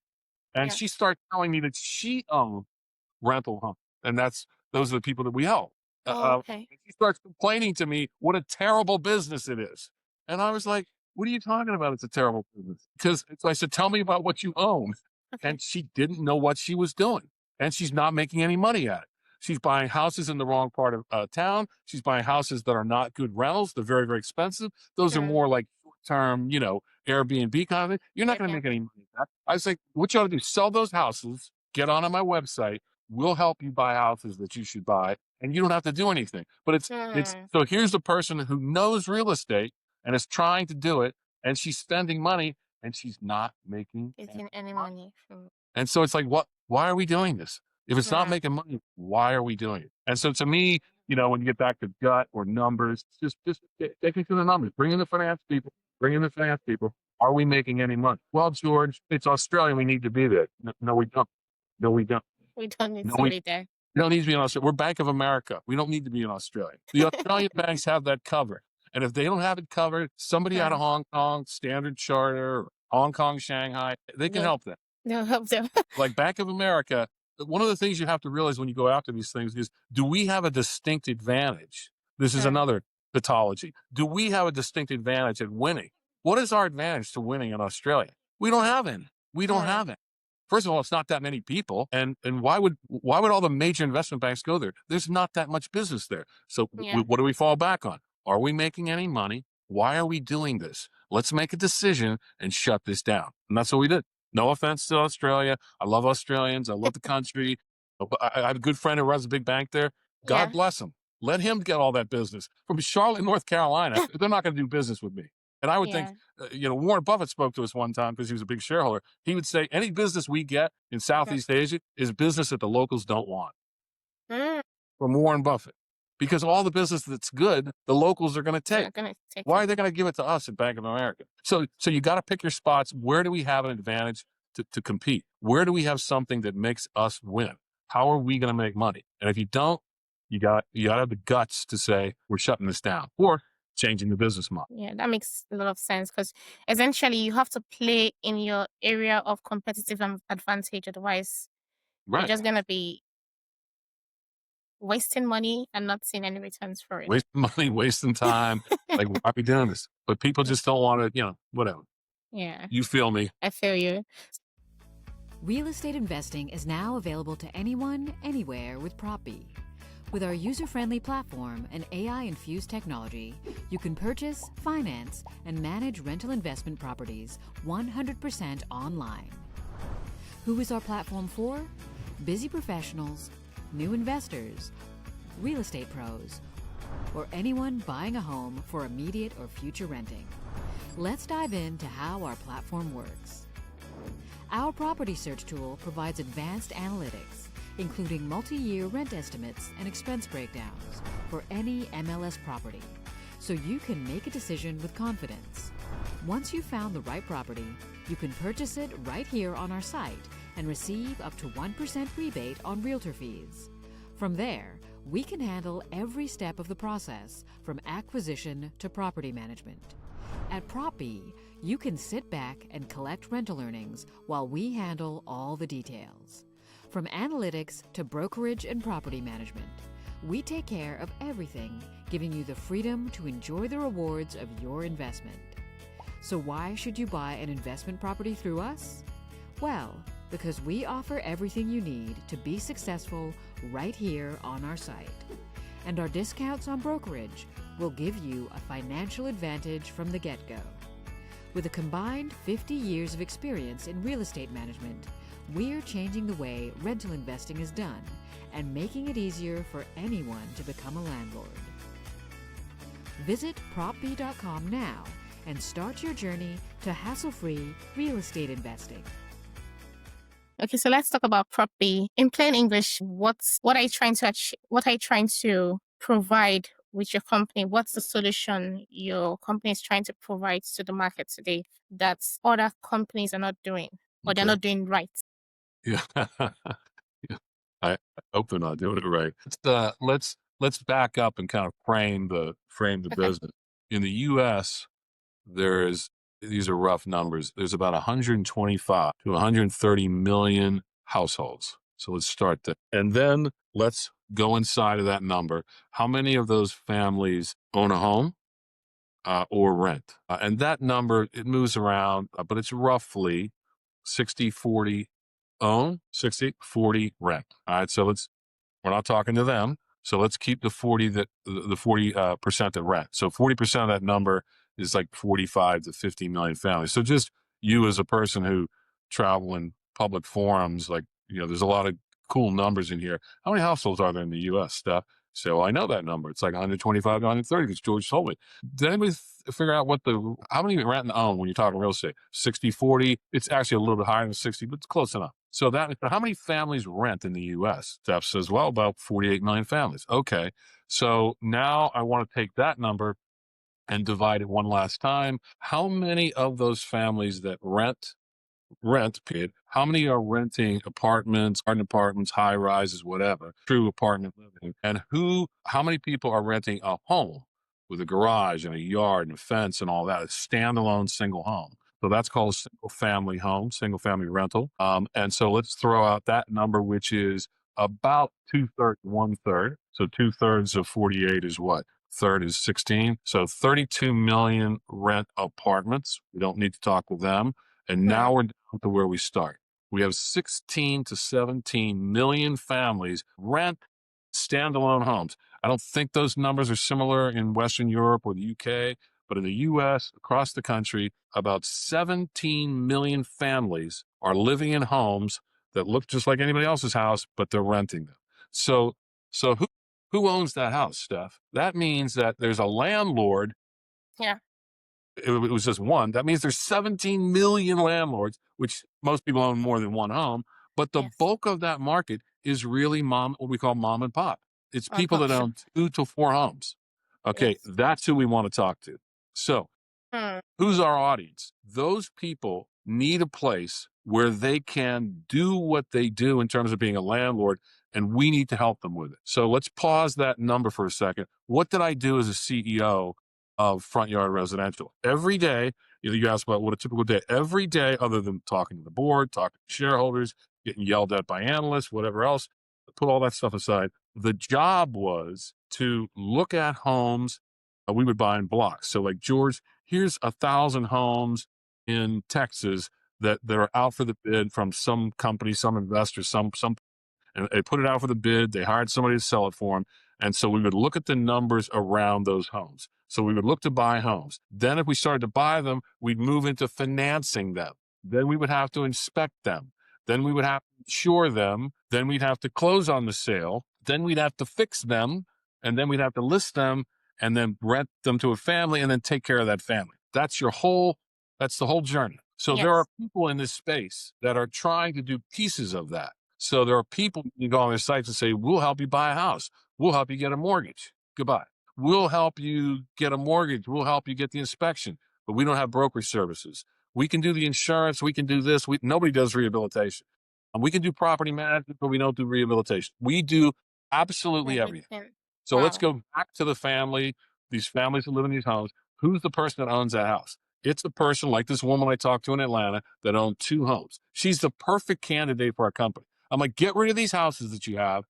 and she started telling me that she owned rental homes, and those are the people that we help. Okay. She starts complaining to me what a terrible business it is, and I was like, what are you talking about? It's a terrible business. Because I said, tell me about what you own. Okay. And she didn't know what she was doing. And she's not making any money at it. She's buying houses in the wrong part of town. She's buying houses that are not good rentals. They're very, very expensive. Those are more like short-term, Airbnb kind of thing. You're not going to make any money at that. I was like, what you ought to do, sell those houses, get on my website. We'll help you buy houses that you should buy. And you don't have to do anything. But it's so here's the person who knows real estate and is trying to do it, and she's spending money and she's not making any money. And so it's like, why are we doing this? If it's not making money, why are we doing it? And so to me, when you get back to gut or numbers, just take me through the numbers. Bring in the finance people. Are we making any money? Well, George, it's Australia. We need to be there. No, we don't. No, we don't. We don't need to be there. We don't need to be in Australia. We're Bank of America. We don't need to be in Australia. The Australian banks have that covered. And if they don't have it covered, somebody out of Hong Kong, Standard Charter, Hong Kong, Shanghai, they can help them. They'll help them. Like Bank of America, one of the things you have to realize when you go after these things is, do we have a distinct advantage? This is another pathology. Do we have a distinct advantage at winning? What is our advantage to winning in Australia? We don't have any. We don't have it. First of all, it's not that many people, and why would all the major investment banks go there? There's not that much business there. So what do we fall back on? Are we making any money? Why are we doing this? Let's make a decision and shut this down. And that's what we did. No offense to Australia. I love Australians. I love the country. I have a good friend who runs a big bank there. God bless him. Let him get all that business from Charlotte, North Carolina. They're not going to do business with me. And I would think, Warren Buffett spoke to us one time because he was a big shareholder. He would say, any business we get in Southeast Asia is business that the locals don't want. From Warren Buffett. Because all the business that's good, the locals are going to take. Why are they going to give it to us at Bank of America? So you got to pick your spots. Where do we have an advantage to compete? Where do we have something that makes us win? How are we going to make money? And if you don't, you got to have the guts to say, we're shutting this down or changing the business model. Yeah, that makes a lot of sense because essentially you have to play in your area of competitive advantage. Otherwise, you're just going to be wasting money and not seeing any returns for it. Wasting money, wasting time. Like, why are we doing this? But people just don't want to, whatever. Yeah. You feel me? I feel you. Real estate investing is now available to anyone, anywhere with PropBee. With our user-friendly platform and AI-infused technology, you can purchase, finance, and manage rental investment properties 100% online. Who is our platform for? Busy professionals, new investors, real estate pros, or anyone buying a home for immediate or future renting. Let's dive into how our platform works. Our property search tool provides advanced analytics, including multi-year rent estimates and expense breakdowns for any MLS property, so you can make a decision with confidence. Once you've found the right property, you can purchase it right here on our site and receive up to 1% rebate on realtor fees. From there, we can handle every step of the process, from acquisition to property management. At PropBee, you can sit back and collect rental earnings while we handle all the details. From analytics to brokerage and property management, we take care of everything, giving you the freedom to enjoy the rewards of your investment. So why should you buy an investment property through us? Well, because we offer everything you need to be successful right here on our site. And our discounts on brokerage will give you a financial advantage from the get-go. With a combined 50 years of experience in real estate management, we're changing the way rental investing is done and making it easier for anyone to become a landlord. Visit PropBee.com now and start your journey to hassle-free real estate investing. Okay, so let's talk about PropBee. In plain English, what are you trying to achieve? What are you trying to provide with your company? What's the solution your company is trying to provide to the market today that other companies are not doing or they're not doing right? Yeah. I hope they're not doing it right. Let's back up and kind of frame the business. In the U.S., these are rough numbers. There's about 125 to 130 million households. So let's start there. And then let's go inside of that number. How many of those families own a home or rent? And that number, it moves around, but it's roughly 60-40 own, 60-40 rent. All right. So we're not talking to them. So let's keep the 40% that rent. So 40% of that number is like 45 to 50 million families. So just you as a person who travel in public forums, like, there's a lot of cool numbers in here. How many households are there in the U.S., Steph? So I know that number. It's like 125 to 130 because George told me. Did anybody figure out how many rent and own when you're talking real estate? 60-40. It's actually a little bit higher than 60, but it's close enough. So how many families rent in the U.S.? Steph says, well, about 48 million families. Okay. So now I want to take that number and divide it one last time. How many of those families that rent, period, how many are renting apartments, garden apartments, high rises, whatever, true apartment living? And how many people are renting a home with a garage and a yard and a fence and all that, a standalone single home? So that's called a single family home, single family rental. And so let's throw out that number, which is about 2/3, 1/3. So 2/3 of 48 is what? Third is 16. So 32 million rent apartments. We don't need to talk with them. And now we're down to where we start. We have 16 to 17 million families rent standalone homes. I don't think those numbers are similar in Western Europe or the UK, but in the US, across the country, about 17 million families are living in homes that look just like anybody else's house, but they're renting them. So Who owns that house, Steph? That means that there's a landlord. Yeah. It was just one. That means there's 17 million landlords, which most people own more than one home. But the Yes. bulk of that market is really what we call mom and pop. It's people that Uh-huh. own 2 to 4 homes. Okay, Yes. that's who we want to talk to. So who's our audience? Those people need a place where they can do what they do in terms of being a landlord, and we need to help them with it. So let's pause that number for a second. What did I do as a CEO of Front Yard Residential? Every day, you asked about what a typical day, every day, other than talking to the board, talking to shareholders, getting yelled at by analysts, whatever else, put all that stuff aside. The job was to look at homes we would buy in blocks. So like, George, here's 1,000 homes in Texas that are out for the bid from some company, some investor, some, and they put it out for the bid. They hired somebody to sell it for them. And so we would look at the numbers around those homes. So we would look to buy homes. Then if we started to buy them, we'd move into financing them. Then we would have to inspect them. Then we would have to insure them. Then we'd have to close on the sale. Then we'd have to fix them. And then we'd have to list them and then rent them to a family and then take care of that family. That's the whole journey. So there are people in this space that are trying to do pieces of that. So there are people you go on their sites and say, we'll help you buy a house. We'll help you get a mortgage. Goodbye. We'll help you get a mortgage. We'll help you get the inspection, but we don't have brokerage services. We can do the insurance. We can do this. Nobody does rehabilitation. We can do property management, but we don't do rehabilitation. We do absolutely everything. So let's go back to the family, these families that live in these homes. Who's the person that owns that house? It's a person like this woman I talked to in Atlanta that owned 2 homes. She's the perfect candidate for our company. I'm like, get rid of these houses that you have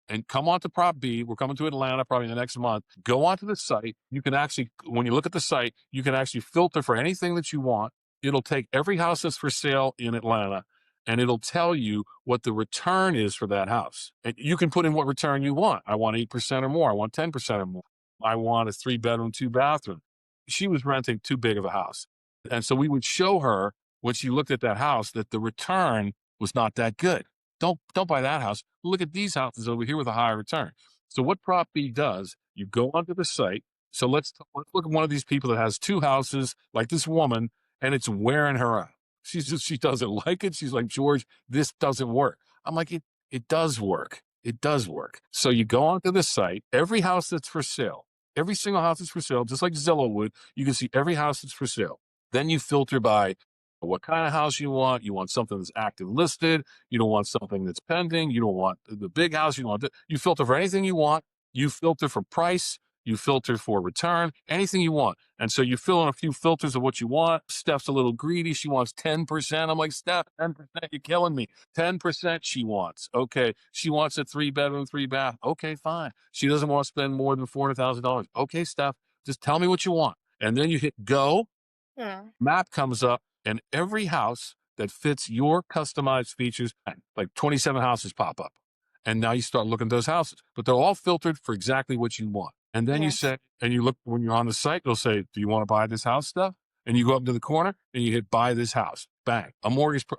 and come on to PropBee. We're coming to Atlanta probably in the next month. Go onto the site. You can actually, when you look at the site, you can actually filter for anything that you want. It'll take every house that's for sale in Atlanta and it'll tell you what the return is for that house. And you can put in what return you want. I want 8% or more. I want 10% or more. I want a 3-bedroom, 2-bathroom. She was renting too big of a house. And so we would show her when she looked at that house that the return was not that good. Don't buy that house. Look at these houses over here with a higher return. So what PropBee does, you go onto the site. So let's look at one of these people that has 2 houses, like this woman, and it's wearing her out. She doesn't like it. She's like, George, this doesn't work. I'm like, it does work. It does work. So you go onto the site, every house that's for sale, every single house that's for sale, just like Zillow would, you can see every house that's for sale. Then you filter by what kind of house you want. You want something that's active listed. You don't want something that's pending. You don't want the big house. You filter for anything you want. You filter for price. You filter for return, anything you want. And so you fill in a few filters of what you want. Steph's a little greedy. She wants 10%. I'm like, Steph, 10%, you're killing me. 10% she wants. Okay. She wants a 3-bedroom, 3-bath. Okay, fine. She doesn't want to spend more than $400,000. Okay, Steph, just tell me what you want. And then you hit go. Map comes up, and every house that fits your customized features, like 27 houses pop up. And now you start looking at those houses, but they're all filtered for exactly what you want. And then you say, and you look, when you're on the site, it'll say, do you want to buy this house stuff? And you go up to the corner and you hit buy this house. Bang.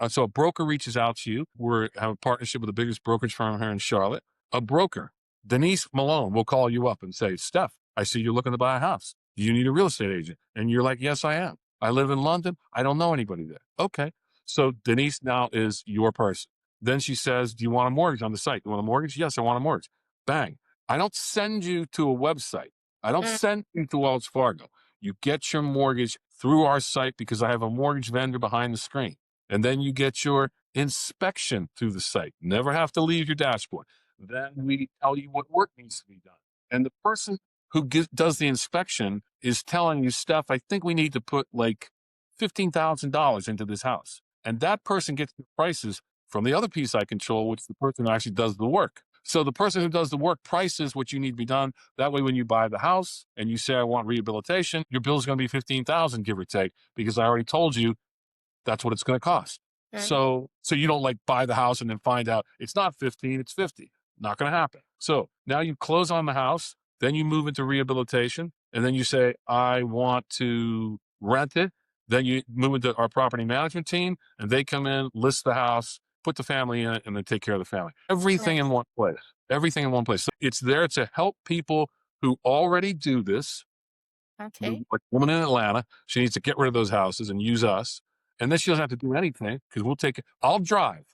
So a broker reaches out to you. We have a partnership with the biggest brokerage firm here in Charlotte. A broker, Denise Malone, will call you up and say, Steph, I see you're looking to buy a house. Do you need a real estate agent? And you're like, yes, I am. I live in London. I don't know anybody there. Okay. So Denise now is your person. Then she says, do you want a mortgage on the site? You want a mortgage? Yes, I want a mortgage. Bang. I don't send you to a website. I don't send you to Wells Fargo. You get your mortgage through our site because I have a mortgage vendor behind the screen. And then you get your inspection through the site. Never have to leave your dashboard. Then we tell you what work needs to be done. And the person who does the inspection is telling you, Steph, I think we need to put like $15,000 into this house. And that person gets the prices from the other piece I control, which is the person who actually does the work. So the person who does the work prices what you need to be done. That way, when you buy the house and you say, I want rehabilitation, your bill is going to be $15,000, give or take, because I already told you that's what it's going to cost. So you don't like buy the house and then find out it's not 15, it's 50. Not going to happen. So now you close on the house, then you move into rehabilitation, and then you say, I want to rent it. Then you move into our property management team, and they come in, list the house, put the family in it, and then take care of the family. Everything in one place. everything in one place. So it's there to help people who already do this. Okay. Like a woman in Atlanta, she needs to get rid of those houses and use us. And then she doesn't have to do anything because we'll take it. I'll drive.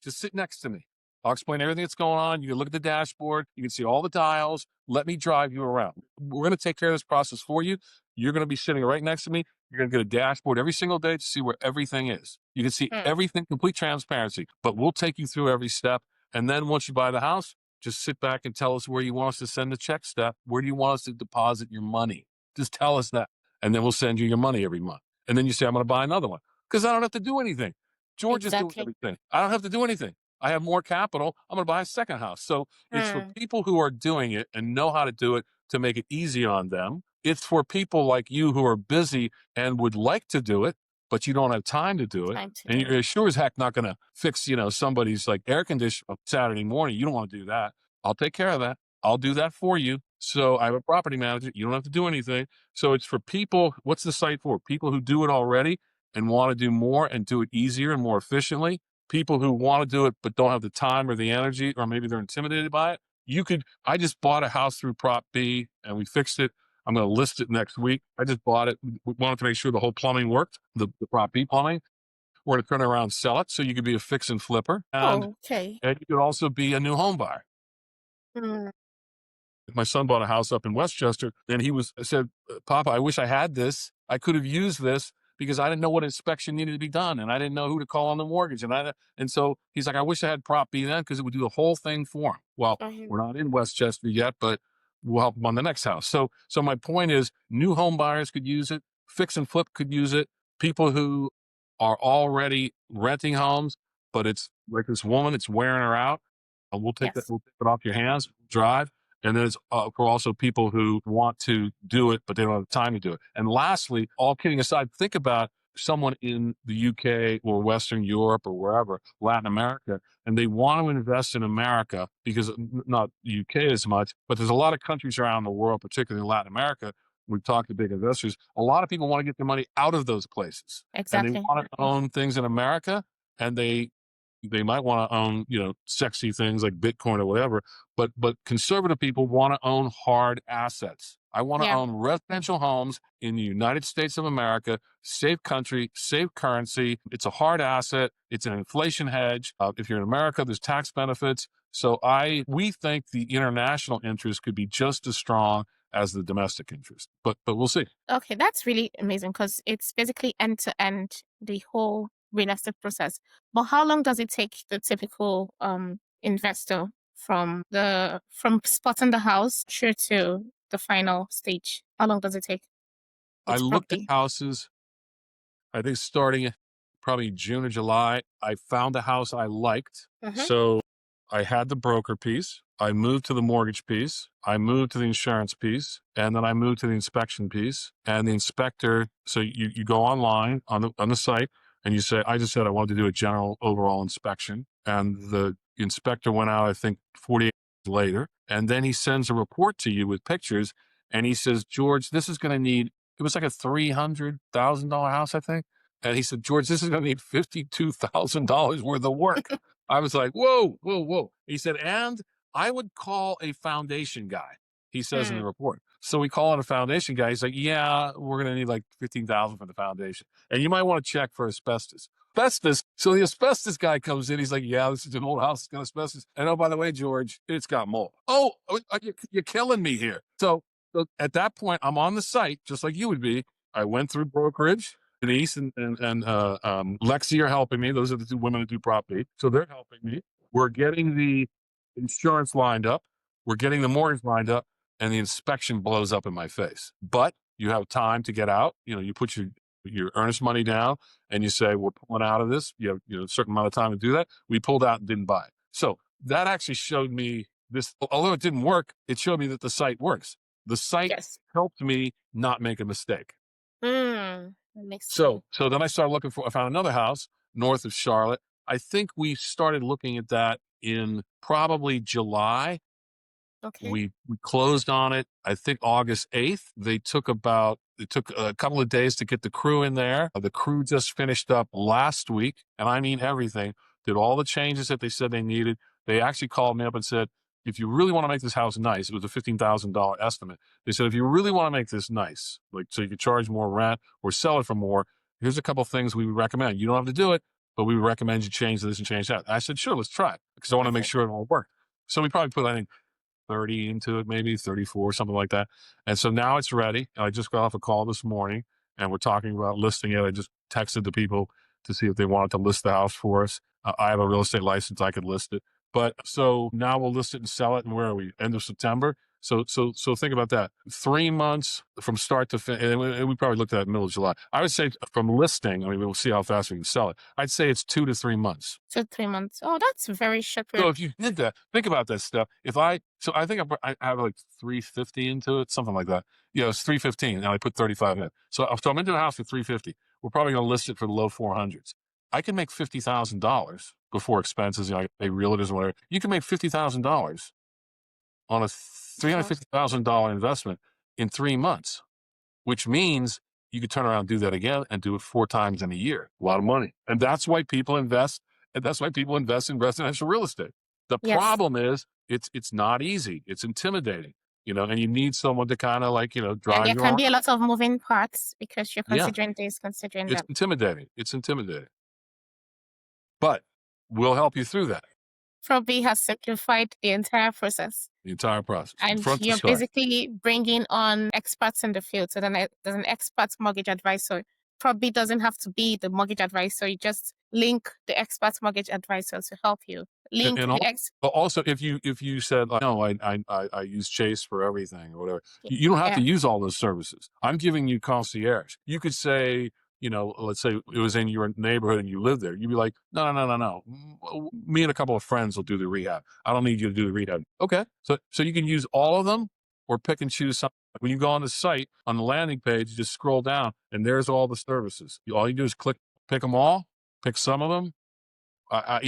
Just sit next to me. I'll explain everything that's going on. You can look at the dashboard. You can see all the dials. Let me drive you around. We're going to take care of this process for you. You're going to be sitting right next to me. You're going to get a dashboard every single day to see where everything is. You can see everything, complete transparency, but we'll take you through every step. And then once you buy the house, just sit back and tell us where you want us to send the check, Steph. Where do you want us to deposit your money? Just tell us that. And then we'll send you your money every month. And then you say, I'm going to buy another one because I don't have to do anything. George is doing everything. I don't have to do anything. I have more capital. I'm going to buy a second house. So it's for people who are doing it and know how to do it to make it easy on them. It's for people like you who are busy and would like to do it, but you don't have time to do it. And you're sure as heck not going to fix, somebody's like air conditioner on Saturday morning. You don't want to do that. I'll take care of that. I'll do that for you. So I have a property manager. You don't have to do anything. So it's for people. What's the site for? People who do it already and want to do more and do it easier and more efficiently. People who want to do it but don't have the time or the energy, or maybe they're intimidated by it. I just bought a house through PropBee and we fixed it. I'm going to list it next week. I just bought it. We wanted to make sure the whole plumbing worked, the PropBee plumbing. We're going to turn around and sell it. So you could be a fix and flipper. And you could also be a new home buyer. My son bought a house up in Westchester and I said, Papa, I wish I had this. I could have used this because I didn't know what inspection needed to be done. And I didn't know who to call on the mortgage. And so he's like, I wish I had PropBee then because it would do the whole thing for him. Well, we're not in Westchester yet, but we'll help him on the next house. So my point is new home buyers could use it. Fix and flip could use it. People who are already renting homes, but it's like this woman, it's wearing her out. We'll take it off your hands, drive. And then it's for also people who want to do it, but they don't have time to do it. And lastly, all kidding aside, think about someone in the UK or Western Europe or wherever, Latin America, and they want to invest in America because not the UK as much, but there's a lot of countries around the world, particularly in Latin America. We've talked to big investors. A lot of people want to get their money out of those places. Exactly. And they want to own things in America, and they might want to own, sexy things like Bitcoin or whatever, but conservative people want to own hard assets. I want to own residential homes in the United States of America, safe country, safe currency. It's a hard asset. It's an inflation hedge. If you're in America, there's tax benefits. So we think the international interest could be just as strong as the domestic interest, but we'll see. Okay, that's really amazing because it's basically end to end, the whole real estate process. But how long does it take the typical investor from spotting the house through to the final stage? How long does it take? I looked at houses, I think starting probably June or July. I found a house I liked. So I had the broker piece. I moved to the mortgage piece. I moved to the insurance piece. And then I moved to the inspection piece. And the inspector, so you go online on the site and you say, I just said I wanted to do a general overall inspection. And the inspector went out, I think, 48 hours later. And then he sends a report to you with pictures. And he says, George, this is going to need, it was like a $300,000 house, I think. And he said, George, this is going to need $52,000 worth of work. I was like, whoa. He said, and I would call a foundation guy, he says in the report. So we call on a foundation guy. He's like, yeah, we're going to need like $15,000 for the foundation. And you might want to check for asbestos. So the asbestos guy comes in. He's like, yeah, this is an old house. It's got asbestos. And oh, by the way, George, it's got mold. Oh, you're killing me here. So at that point, I'm on the site, just like you would be. I went through brokerage. Denise and Lexi are helping me. Those are the two women that do PropBee. So they're helping me. We're getting the insurance lined up. We're getting the mortgage lined up, and the inspection blows up in my face. But you have time to get out. You put your earnest money down, and you say, we're pulling out of this. You have a certain amount of time to do that. We pulled out and didn't buy it. So that actually showed me this. Although it didn't work, it showed me that the site works. The site helped me not make a mistake. So then I started I found another house north of Charlotte. I think we started looking at that in probably July. Okay. We closed on it, I think August 8th. It took a couple of days to get the crew in there. The crew just finished up last week, and I mean everything. Did all the changes that they said they needed. They actually called me up and said, if you really want to make this house nice, it was a $15,000 estimate. They said, if you really want to make this nice, like so you could charge more rent or sell it for more, here's a couple of things we would recommend. You don't have to do it, but we would recommend you change this and change that. I said, sure, let's try it because I want to make sure it all works. So we probably put, I think, 30 into it, maybe 34, something like that. And so now it's ready. I just got off a call this morning and we're talking about listing it. I just texted the people to see if they wanted to list the house for us. I have a real estate license. I could list it. But so now we'll list it and sell it. And where are we? End of September. So think about that. 3 months from start to finish. And we probably looked at it middle of July. I would say from listing, I mean, we'll see how fast we can sell it. I'd say it's 2 to 3 months. 2 to 3 months. Oh, that's a very short period. So if you did that, think about that stuff. I think I have like 350 into it, something like that. Yeah, it's 315 and I put 35 in. So I'm into the house for 350. We're probably going to list it for the low 400s. I can make $50,000 before expenses. I pay realtors and whatever. You can make $50,000 on a $350,000 investment in 3 months, which means you could turn around and do that again and do it 4 times in a year. A lot of money. And that's why people invest. And that's why people invest in residential real estate. The problem is it's not easy. It's intimidating, and you need someone to kind of like, drive And there you can on. be a lot of moving parts because you're considering this, considering It's that. intimidating. It's intimidating. But we'll help you through that. PropBee has simplified the entire process. The entire process. And front to you're start. basically bringing on experts in the field. So then there's an expert mortgage advisor. PropBee doesn't have to be the mortgage advisor. You just link the expert mortgage advisor to help you. Link And the also, if you said, like, no, I use Chase for everything or whatever, you don't have to use all those services. I'm giving you concierge. You could say, let's say it was in your neighborhood and you live there. You'd be like, no. Me and a couple of friends will do the rehab. I don't need you to do the rehab. Okay. So you can use all of them or pick and choose something. When you go on the site, on the landing page, you just scroll down and there's all the services. All you do is pick them all, pick some of them. I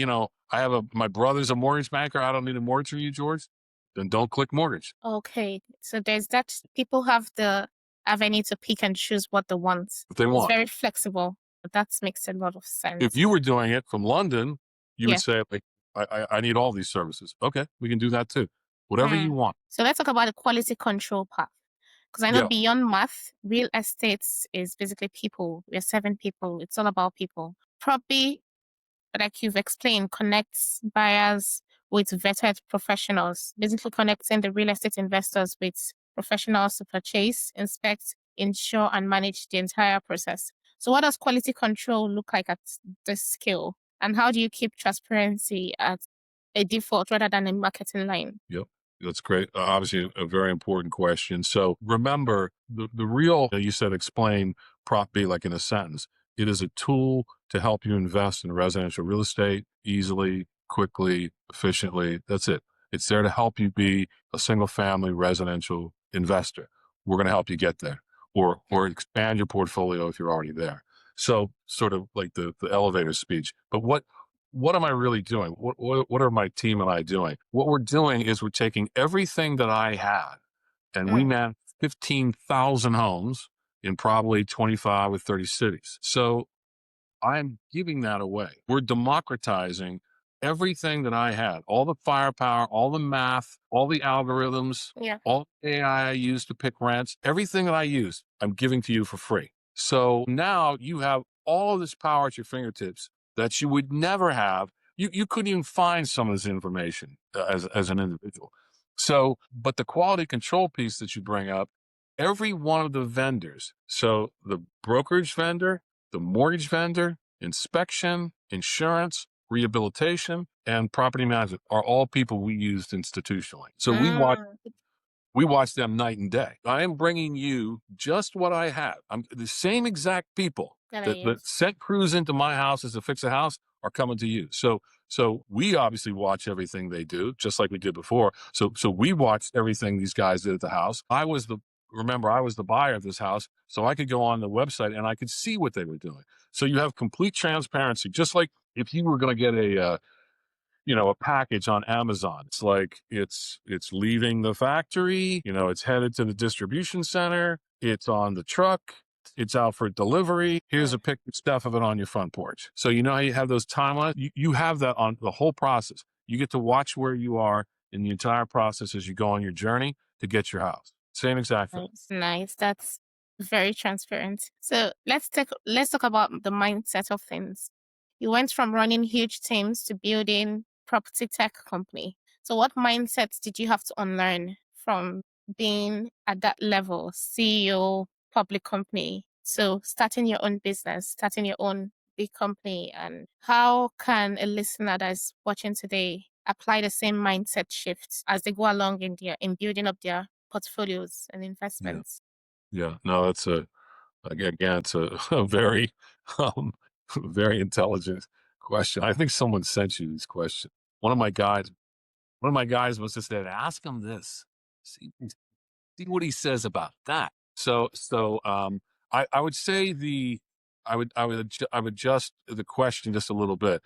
have my brother's a mortgage banker. I don't need a mortgage from you, George. Then don't click mortgage. Okay. So there's that. People have the avenue to pick and choose what they want. If they want. It's very flexible. That makes a lot of sense. If you were doing it from London, you would say, like, I need all these services. Okay, we can do that too. Whatever you want. So let's talk about the quality control part. Because I know beyond math, real estate is basically people. We're 7 people. It's all about people. PropBee, like you've explained, connects buyers with vetted professionals, basically connecting the real estate investors with professionals to purchase, inspect, insure, and manage the entire process. So what does quality control look like at this scale? And how do you keep transparency at a default rather than a marketing line? Yep. That's great. Obviously, a very important question. So remember, the real, you said, explain PropBee like in a sentence. It is a tool to help you invest in residential real estate easily, quickly, efficiently. That's it. It's there to help you be a single family residential investor. We're going to help you get there or expand your portfolio if you're already there. So sort of like the elevator speech. But what am I really doing? What are my team and I doing? What we're doing is we're taking everything that I had and we manage 15,000 homes in probably 25 or 30 cities. So I'm giving that away. We're democratizing everything that I had, all the firepower, all the math, all the algorithms, all the AI I use to pick rents, everything that I use, I'm giving to you for free. So now you have all of this power at your fingertips that you would never have. You couldn't even find some of this information as an individual. So, but the quality control piece that you bring up, every one of the vendors, so the brokerage vendor, the mortgage vendor, inspection, insurance, rehabilitation, and property management are all people we used institutionally. So we watch them night and day. I am bringing you just what I have. I'm the same exact people that sent crews into my houses to fix a house are coming to you. So we obviously watch everything they do, just like we did before. So we watched everything these guys did at the house. I was the buyer of this house, so I could go on the website and I could see what they were doing. So you have complete transparency, just like if you were going to get a package on Amazon. It's like it's leaving the factory, it's headed to the distribution center, it's on the truck, it's out for delivery. Here's a picture stuff of it on your front porch. So you know how you have those timelines? You have that on the whole process. You get to watch where you are in the entire process as you go on your journey to get your house. Same exact thing. Nice. That's very transparent. So let's talk about the mindset of things. You went from running huge teams to building property tech company. So what mindsets did you have to unlearn from being at that level, CEO, public company? So starting your own business, starting your own big company, and how can a listener that's watching today apply the same mindset shift as they go along in building up their portfolios and investments? Yeah. No, it's it's a very, um, very intelligent question. I think someone sent you this question. One of my guys, must have said, ask him this. See what he says about that. I would say I would adjust the question just a little bit.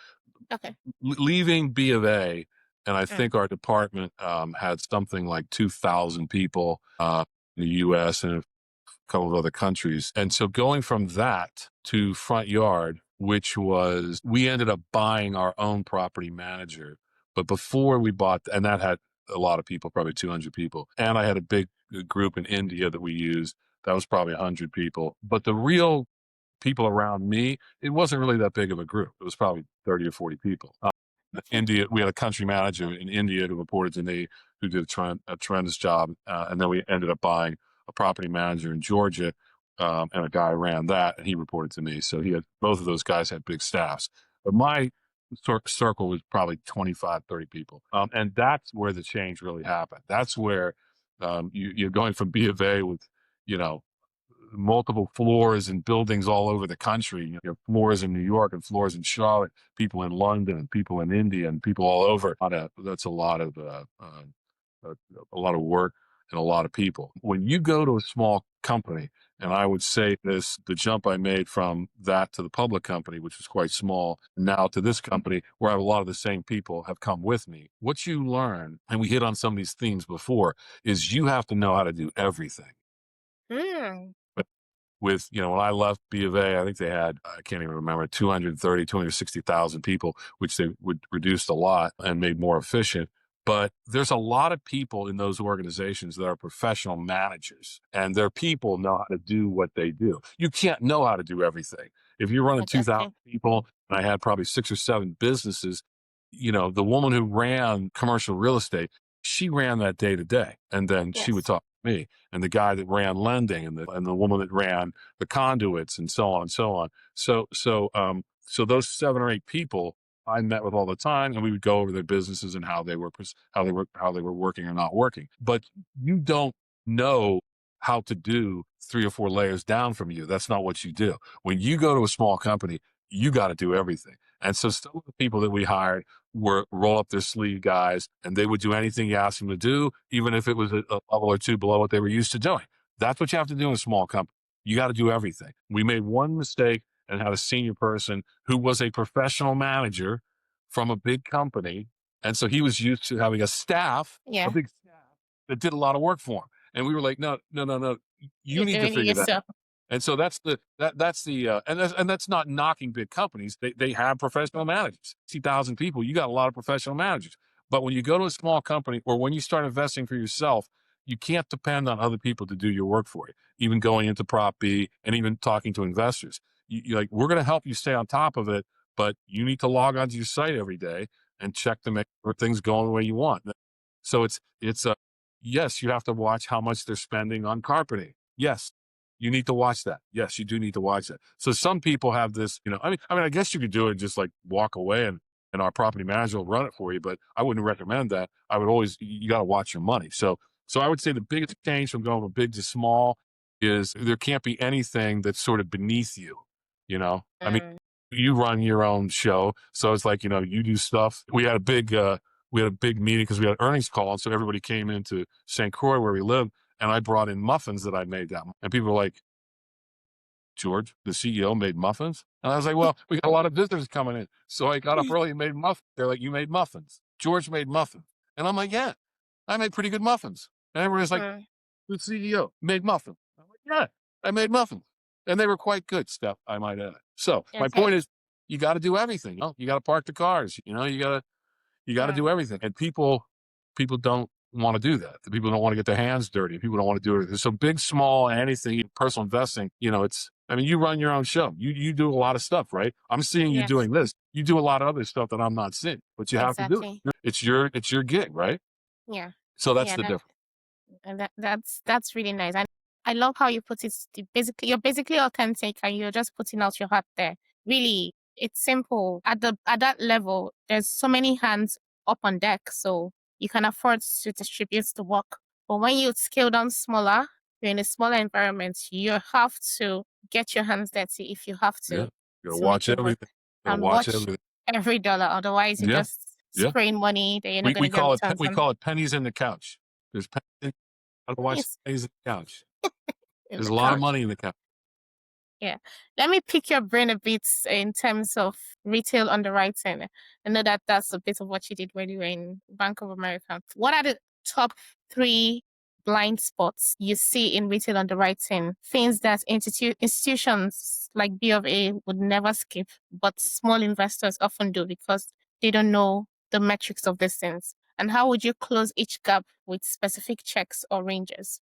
Okay. Leaving B of A, and I Mm. think our department had something like 2,000 people in the U.S. and a couple of other countries. And so going from that to Front Yard, which was, we ended up buying our own property manager. But before we bought, and that had a lot of people, probably 200 people. And I had a big group in India that we used. That was probably 100 people. But the real people around me, it wasn't really that big of a group. It was probably 30 or 40 people. India, we had a country manager in India who reported to me, who did a tremendous job. And then we ended up buying a property manager in Georgia, and a guy ran that, and he reported to me. So both of those guys had big staffs. But my circle was probably 25, 30 people. And that's where the change really happened. That's where you're going from B of A with, you know, multiple floors and buildings all over the country. You have floors in New York and floors in Charlotte, people in London and people in India and people all over. That's a lot of work and a lot of people. When you go to a small company, and I would say this, the jump I made from that to the public company, which was quite small, now to this company where I have a lot of the same people have come with me. What you learn, and we hit on some of these themes before, is you have to know how to do everything. Mm. With, when I left B of A, I think they had, I can't even remember, 260,000 people, which they would reduced a lot and made more efficient. But there's a lot of people in those organizations that are professional managers, and their people know how to do what they do. You can't know how to do everything. If you're running 2,000 people, and I had probably 6 or 7 businesses, the woman who ran commercial real estate, she ran that day to day. And then she would Yes. talk to me, and the guy that ran lending, and the woman that ran the conduits, and so on and so on. So those 7 or 8 people I met with all the time, and we would go over their businesses and how they were working or not working. But you don't know how to do 3 or 4 layers down from you. That's not what you do. When you go to a small company, you got to do everything. And so some of the people that we hired were roll up their sleeve guys, and they would do anything you asked them to do, even if it was a level or 2 below what they were used to doing. That's what you have to do in a small company. You got to do everything. We made one mistake and had a senior person who was a professional manager from a big company. And so he was used to having a big staff that did a lot of work for him. And we were like, no, you You're need to doing it figure that out. yourself. And so that's not knocking big companies. They have professional managers. 60,000 people, you got a lot of professional managers. But when you go to a small company, or when you start investing for yourself, you can't depend on other people to do your work for you. Even going into PropBee and even talking to investors, you're like, we're going to help you stay on top of it, but you need to log onto your site every day and check to make sure things going the way you want. So yes, you have to watch how much they're spending on carpeting. Yes, you need to watch that. Yes, you do need to watch that. So some people have this, I guess you could do it, just like walk away and our property manager will run it for you, but I wouldn't recommend that. I would always, you got to watch your money. So I would say the biggest change from going from big to small is there can't be anything that's sort of beneath you. You run your own show. So it's like, you do stuff. We had a big meeting because we had an earnings call. And so everybody came into St. Croix where we live. And I brought in muffins that I made that. And people were like, George, the CEO, made muffins? And I was like, well, we got a lot of visitors coming in. So I got up early and made muffins. They're like, you made muffins. George made muffins. And I'm like, yeah, I made pretty good muffins. And everybody's like, the CEO made muffins. I'm like, yeah, I made muffins. And they were quite good, Steph, I might add. So my point is, you got to do everything. You got to park the cars. You got You got to do everything. And people don't want to do that. The people don't want to get their hands dirty. People don't want to do it. So big, small, anything, personal investing, you run your own show. You do a lot of stuff, right? I'm seeing you Yes, doing this. You do a lot of other stuff that I'm not seeing, but you have to do exactly. it. It's your gig, right? Yeah. So that's Yeah, the difference. and that's really nice. And I love how you put it. You're basically authentic, and you're just putting out your heart there. Really, it's simple. At that level, there's so many hands up on deck, so you can afford to distribute the work. But when you scale down smaller, you're in a smaller environment. You have to get your hands dirty if you have Yeah. You gotta to make watch it work, everything. You gotta and watch watch everything. every dollar. Otherwise, you're Yeah. just Yeah. spraying money that you're not We, going we to get call it returns we on. call it pennies in the couch. There's pennies. Gotta watch Yes, pennies in the couch. in There's the a lot of couch. money in the couch. Yeah. Let me pick your brain a bit in terms of retail underwriting. I know that that's a bit of what you did when you were in Bank of America. What are the top 3 blind spots you see in retail underwriting? Things that institutions like B of A would never skip, but small investors often do because they don't know the metrics of these things. And how would you close each gap with specific checks or ranges?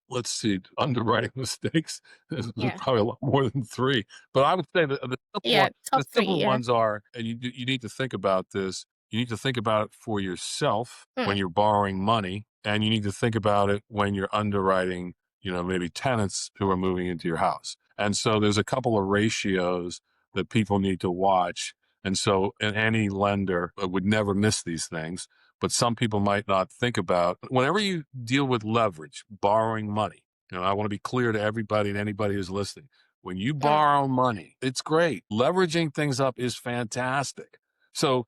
Let's see, underwriting mistakes. There's Yeah. probably a lot more than 3, but I would say that Yeah. the Top 3. simple Yeah. ones are, and you need to think about this. You need to think about it for yourself when Hmm. you're borrowing money, and you need to think about it when you're underwriting, maybe tenants who are moving into your house. And so there's a couple of ratios that people need to watch. And so, and any lender would never miss these things, but some people might not think about. Whenever you deal with leverage, borrowing money, I want to be clear to everybody and anybody who's listening. When you Hmm. borrow money, it's great. Leveraging things up is fantastic. So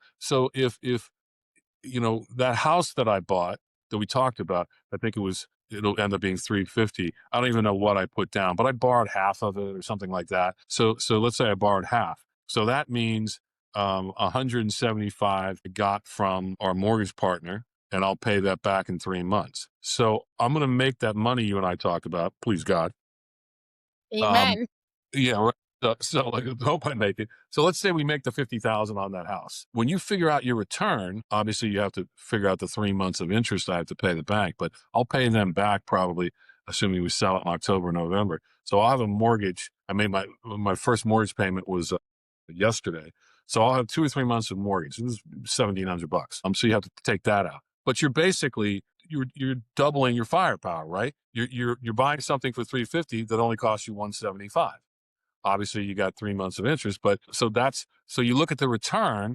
if that house that I bought that we talked about, I think it'll end up being 350. I don't even know what I put down, but I borrowed half of it or something like that. So let's say I borrowed half. So that means 175 I got from our mortgage partner, and I'll pay that back in 3 months. So I'm going to make that money you and I talked about, please God. Um, Amen. yeah, right. So like, I hope I make it. So let's say we make the 50,000 on that house. When you figure out your return, obviously you have to figure out the 3 months of interest I have to pay the bank, but I'll pay them back probably, assuming we sell it in October, November. So I'll have a mortgage. I made my first mortgage payment was yesterday. So I'll have 2 or 3 months of mortgage. This is $1,700. So you have to take that out. But you're doubling your firepower, right? You're buying something for 350 that only costs you 175. Obviously, you got 3 months of interest, but so you look at the return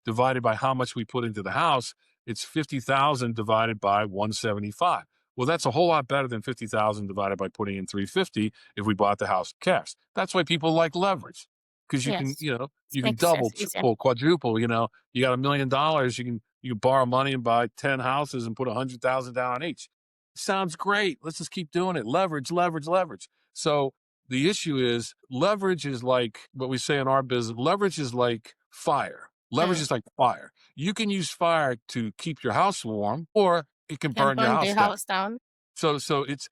divided by how much we put into the house. It's 50,000 divided by 175. Well, that's a whole lot better than 50,000 divided by putting in 350 if we bought the house cash. That's why people like leverage, because you can, Yes. you can Makes double, sense. Easier. triple, quadruple. You got $1 million. You can borrow money and buy 10 houses and put 100,000 down on each. Sounds great. Let's just keep doing it. Leverage, leverage, leverage. So the issue is leverage is like what we say in our business. Leverage is like fire. Leverage Mm. is like fire. You can use fire to keep your house warm, or it can Can burn your burn the house down. house down. So it's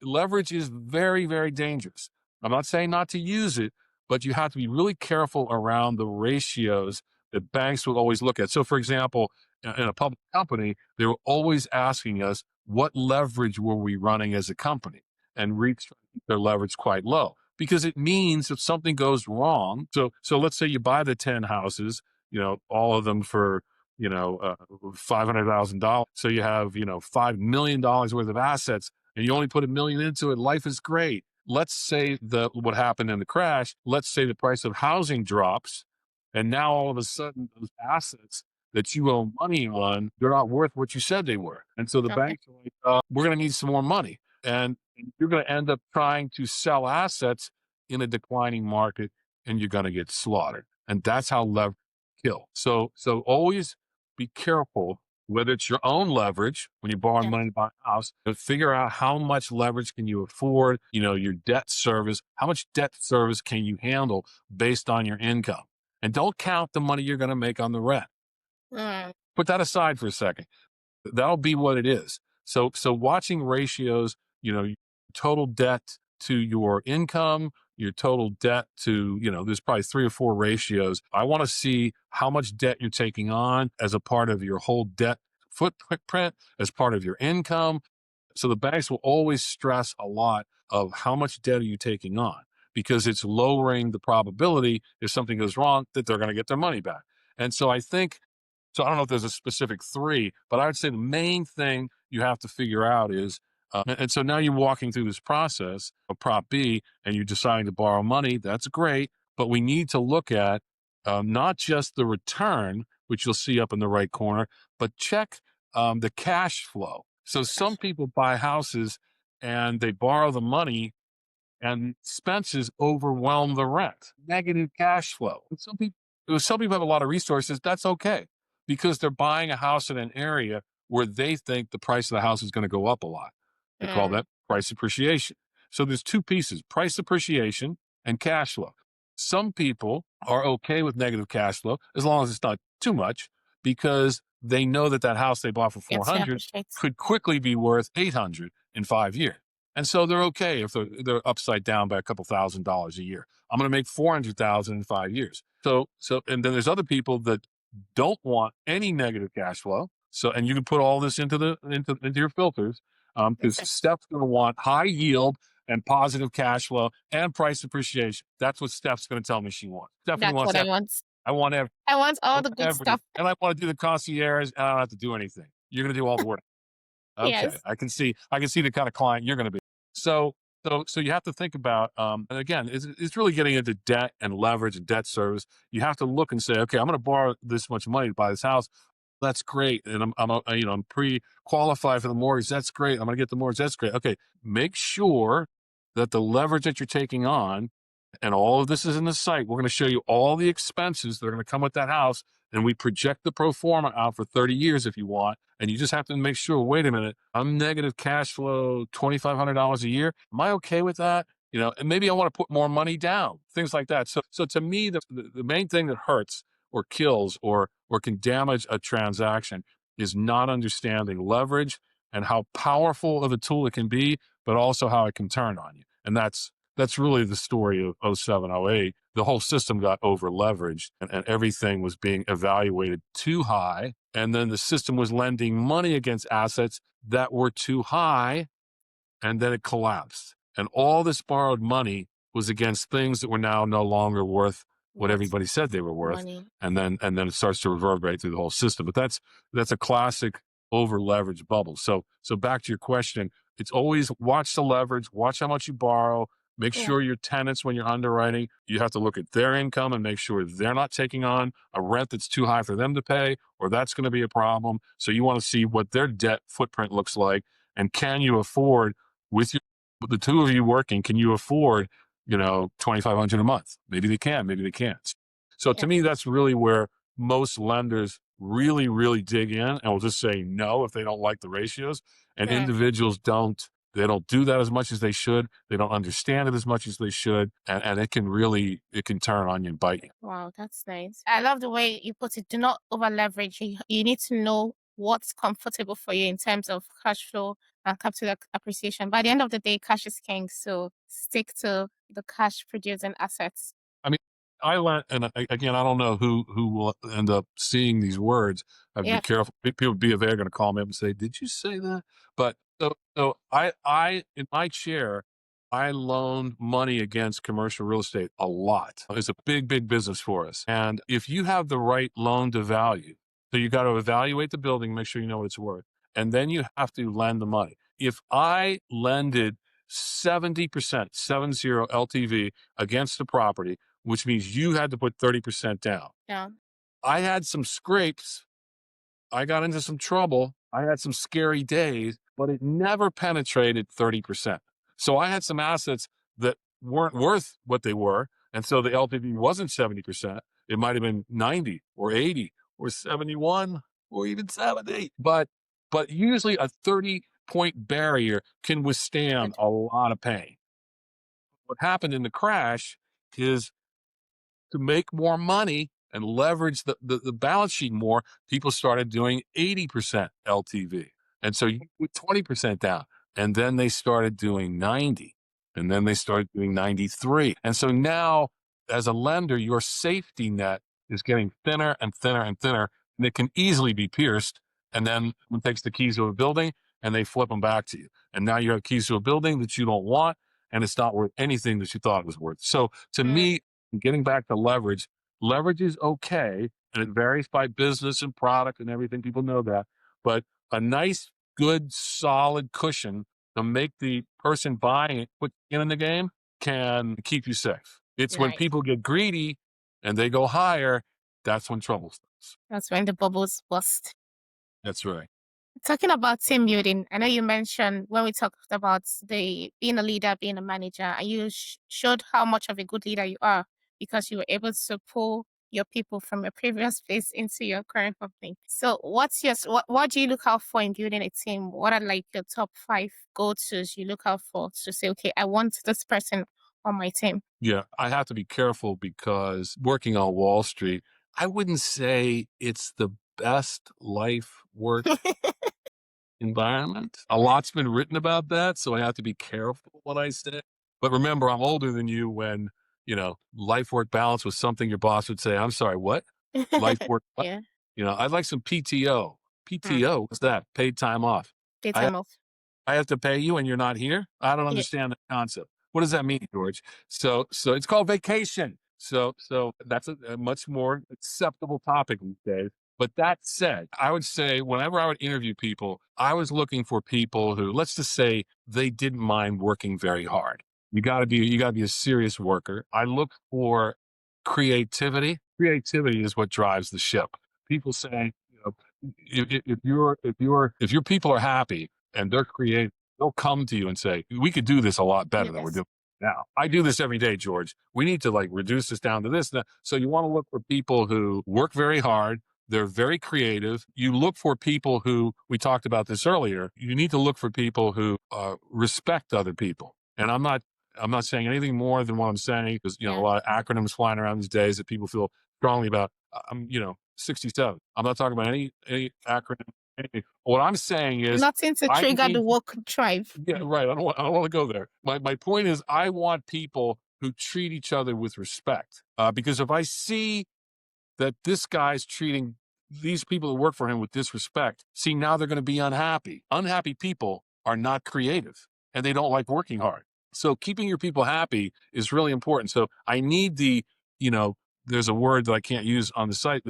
leverage is very, very dangerous. I'm not saying not to use it, but you have to be really careful around the ratios that banks will always look at. So for example, in a public company, they were always asking us what leverage were we running as a company, and REITs try to keep their leverage quite low because it means if something goes wrong. So let's say you buy the 10 houses, all of them for $500,000. So you have, $5 million worth of assets, and you only put $1 million into it. Life is great. Let's say what happened in the crash, let's say the price of housing drops, and now all of a sudden those assets that you owe money on, they're not worth what you said they were. And so the Okay. banks are like, we're going to need some more money. And you're going to end up trying to sell assets in a declining market, and you're going to get slaughtered. And that's how leverage kill. So always be careful, whether it's your own leverage when you're borrowing Yeah. money to buy a house, but figure out how much leverage can you afford, your debt service, how much debt service can you handle based on your income. And don't count the money you're going to make on the rent. Mm. Put that aside for a second. That'll be what it is. So watching ratios, total debt to your income, your total debt to, there's probably 3 or 4 ratios. I want to see how much debt you're taking on as a part of your whole debt footprint, as part of your income. So the banks will always stress a lot of how much debt are you taking on, because it's lowering the probability if something goes wrong that they're going to get their money back. And so I think, so I don't know if there's a specific 3, but I would say the main thing you have to figure out is, and so now you're walking through this process of Prop B and you're deciding to borrow money. That's great. But we need to look at not just the return, which you'll see up in the right corner, but check the cash flow. So some people buy houses and they borrow the money and expenses overwhelm the rent. Negative cash flow. And some people have a lot of resources. That's okay, because they're buying a house in an area where they think the price of the house is going to go up a lot. They call that price appreciation. So there's 2 pieces: price appreciation and cash flow. Some people are okay with negative cash flow as long as it's not too much, because they know that house they bought for $400 could quickly be worth $800 in 5 years. And so they're okay if they're upside down by a couple $1,000s a year. I'm going to make $400,000 in 5 years. So, and then there's other people that don't want any negative cash flow. So, and you can put all this into your filters, because Steph's going to want high yield and positive cash flow and price appreciation. That's what Steph's going to tell me she wants. Stephanie wants I that. want. I want everything. I want all the good stuff. And I want to do the concierge, and I don't have to do anything. You're going to do all the work. Okay, Yes. I can see the kind of client you're going to be. So you have to think about, and again, it's really getting into debt and leverage and debt service. You have to look and say, okay, I'm going to borrow this much money to buy this house. That's great, and I'm pre-qualified for the mortgage. That's great. I'm going to get the mortgage. That's great. Okay, make sure that the leverage that you're taking on, and all of this is in the site. We're going to show you all the expenses that are going to come with that house, and we project the pro forma out for 30 years if you want. And you just have to make sure, wait a minute, I'm negative cash flow $2,500 a year. Am I okay with that? And maybe I want to put more money down, things like that. So to me, the main thing that hurts or kills or can damage a transaction is not understanding leverage and how powerful of a tool it can be, but also how it can turn on you. And that's really the story of 2007, 2008. The whole system got over leveraged, and everything was being evaluated too high. And then the system was lending money against assets that were too high, and then it collapsed. And all this borrowed money was against things that were now no longer worth what everybody said they were worth. Money. And then it starts to reverberate through the whole system. But that's a classic over leveraged bubble. So back to your question, it's always watch the leverage, watch how much you borrow. Make sure your tenants, when you're underwriting, you have to look at their income and make sure they're not taking on a rent that's too high for them to pay, or that's going to be a problem. So you want to see what their debt footprint looks like, and can you afford, with the 2 of you working, can you afford, $2,500 a month? Maybe they can, maybe they can't. So to me, that's really where most lenders really, really dig in and will just say no if they don't like the ratios, and individuals don't. They don't do that as much as they should. They don't understand it as much as they should. And it can turn on you and bite you. Wow, that's nice. I love the way you put it. Do not over leverage. You need to know what's comfortable for you in terms of cash flow and capital appreciation. By the end of the day, cash is king. So stick to the cash producing assets. I mean, and again, I don't know who will end up seeing these words. I'd be careful. People at B of A are going to call me up and say, "Did you say that?" But so I in my chair, I loaned money against commercial real estate a lot. It's a big business for us. And if you have the right loan to value, so you got to evaluate the building, make sure you know what it's worth, and then you have to lend the money. If I lended 70%, 70 LTV against the property, which means you had to put 30% down. Yeah. I had some scrapes. I got into some trouble. I had some scary days, but it never penetrated 30%. So I had some assets that weren't worth what they were. And so the LTV wasn't 70%. It might have been 90 or 80 or 71 or even 70. But usually a 30-point barrier can withstand a lot of pain. What happened in the crash is, to make more money and leverage the balance sheet more, people started doing 80% LTV. And so you put 20% down, and then they started doing 90. And then they started doing 93. And so now, as a lender, your safety net is getting thinner and thinner and thinner, and it can easily be pierced. And then someone takes the keys to a building and they flip them back to you. And now you have keys to a building that you don't want, and it's not worth anything that you thought it was worth. So to me, getting back to leverage, leverage is okay, and it varies by business and product and everything. People know that. But a nice, good, solid cushion to make the person buying it put in the game can keep you safe. It's when Right. people get greedy and they go higher, that's when trouble starts. That's when the bubbles burst. That's right. Talking about team building, I know you mentioned when we talked about the being a leader, being a manager, and you showed how much of a good leader you are because you were able to pull your people from a previous place into your current company. So what's your what do you look out for in building a team? What are like your top 5 go-tos you look out for to say, okay, I want this person on my team? Yeah, I have to be careful because working on Wall Street, I wouldn't say it's the best life work environment. A lot's been written about that, so I have to be careful what I say. But remember, I'm older than you when, life work balance was something your boss would say, I'm sorry, what? Life work, what? Yeah. I'd like some PTO. Mm. PTO, what's that? Paid time off. Take I time off. I have to pay you and you're not here? I don't Yeah. understand the concept. What does that mean, George? So it's called vacation. So that's a much more acceptable topic these days. But that said, I would say whenever I would interview people, I was looking for people who, let's just say, they didn't mind working very hard. You got to be a serious worker. I look for creativity. Creativity is what drives the ship. People say, if your people are happy and they're creative, they'll come to you and say, we could do this a lot better than we're Yes. doing now. I do this every day, George. We need to reduce this down to this. So you want to look for people who work very hard. They're very creative. You look for people who, we talked about this earlier, you need to look for people who respect other people. And I'm not saying anything more than what I'm saying because, a lot of acronyms flying around these days that people feel strongly about. I'm, 67. I'm not talking about any acronym. Anything. What I'm saying is Nothing to trigger the work drive. Yeah, right. I don't want to go there. My point is I want people who treat each other with respect. Because if I see that this guy's treating these people who work for him with disrespect, see, now they're going to be unhappy. Unhappy people are not creative and they don't like working hard. So keeping your people happy is really important. So I need there's a word that I can't use on the site,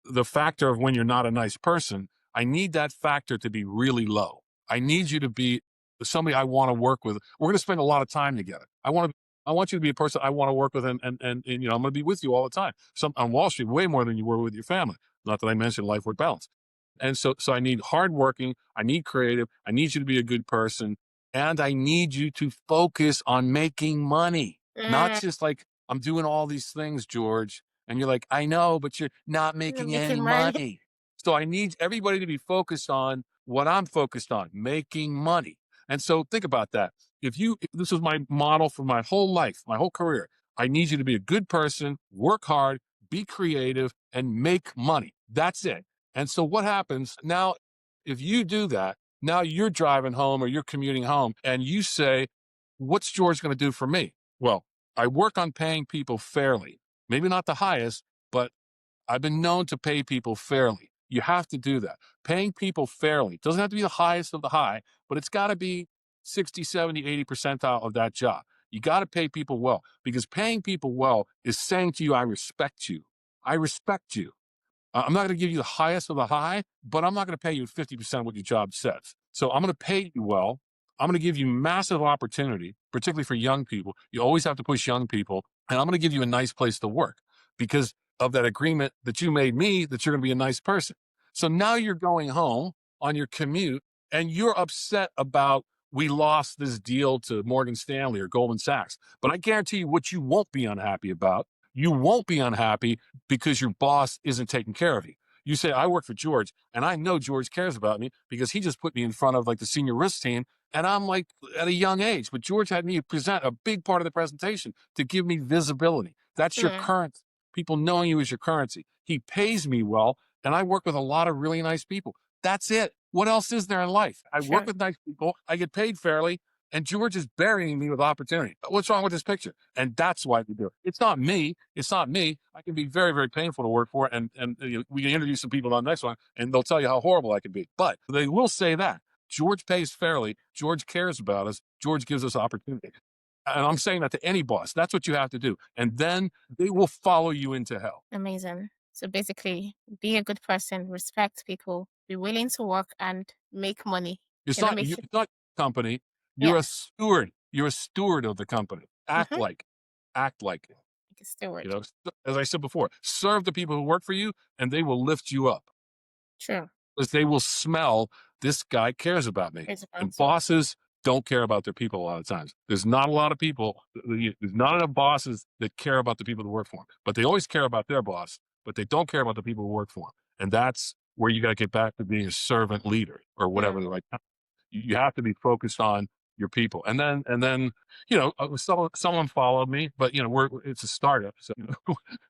the factor of when you're not a nice person. I need that factor to be really low. I need you to be somebody I want to work with. We're going to spend a lot of time together. I want you to be a person I want to work with, and I'm going to be with you all the time. On Wall Street, way more than you were with your family. Not that I mentioned life work balance. And so I need hardworking. I need creative. I need you to be a good person, and I need you to focus on making money, not just I'm doing all these things, George. And you're like, I know, but you're not making any money. So I need everybody to be focused on what I'm focused on, making money. And so think about that. If this was my model for my whole life, my whole career, I need you to be a good person, work hard, be creative, and make money. That's it. And so what happens now, if you do that, now you're driving home or you're commuting home and you say, what's George going to do for me? Well, I work on paying people fairly. Maybe not the highest, but I've been known to pay people fairly. You have to do that. Paying people fairly doesn't have to be the highest of the high, but it's got to be 60, 70, 80 percentile of that job. You got to pay people well because paying people well is saying to you, I respect you. I respect you. I'm not going to give you the highest of the high, but I'm not going to pay you 50% of what your job says. So I'm going to pay you well. I'm going to give you massive opportunity, particularly for young people. You always have to push young people. And I'm going to give you a nice place to work because of that agreement that you made me that you're going to be a nice person. So now you're going home on your commute and you're upset about we lost this deal to Morgan Stanley or Goldman Sachs. But I guarantee you what you won't be unhappy about. You won't be unhappy because your boss isn't taking care of you. You say, I work for George and I know George cares about me because he just put me in front of the senior risk team. And I'm at a young age, but George had me present a big part of the presentation to give me visibility. That's your currency. People knowing you is your currency. He pays me well, and I work with a lot of really nice people. That's it. What else is there in life? I work with nice people. I get paid fairly. And George is burying me with opportunity. What's wrong with this picture? And that's why we do it. It's not me. It's not me. I can be very, very painful to work for. And we can interview some people on the next one, and they'll tell you how horrible I can be. But they will say that George pays fairly. George cares about us. George gives us opportunity. And I'm saying that to any boss. That's what you have to do. And then they will follow you into hell. Amazing. So basically, be a good person, respect people, be willing to work and make money. It's You know, not make you, sure. it's not company. You're Yeah. a steward. You're a steward of the company. Act Mhm. like it. Act like it. Like a steward. You know, as I said before, serve the people who work for you, and they will lift you up True. because they will smell this guy cares about me. It's about And to. bosses don't care about their people a lot of times. There's not a lot of people. There's not enough bosses that care about the people that work for them. But they always care about their boss. But they don't care about the people who work for them. And that's where you got to get back to being a servant leader or whatever the right. You have to be focused on your people. And then, someone followed me, but it's a startup. So,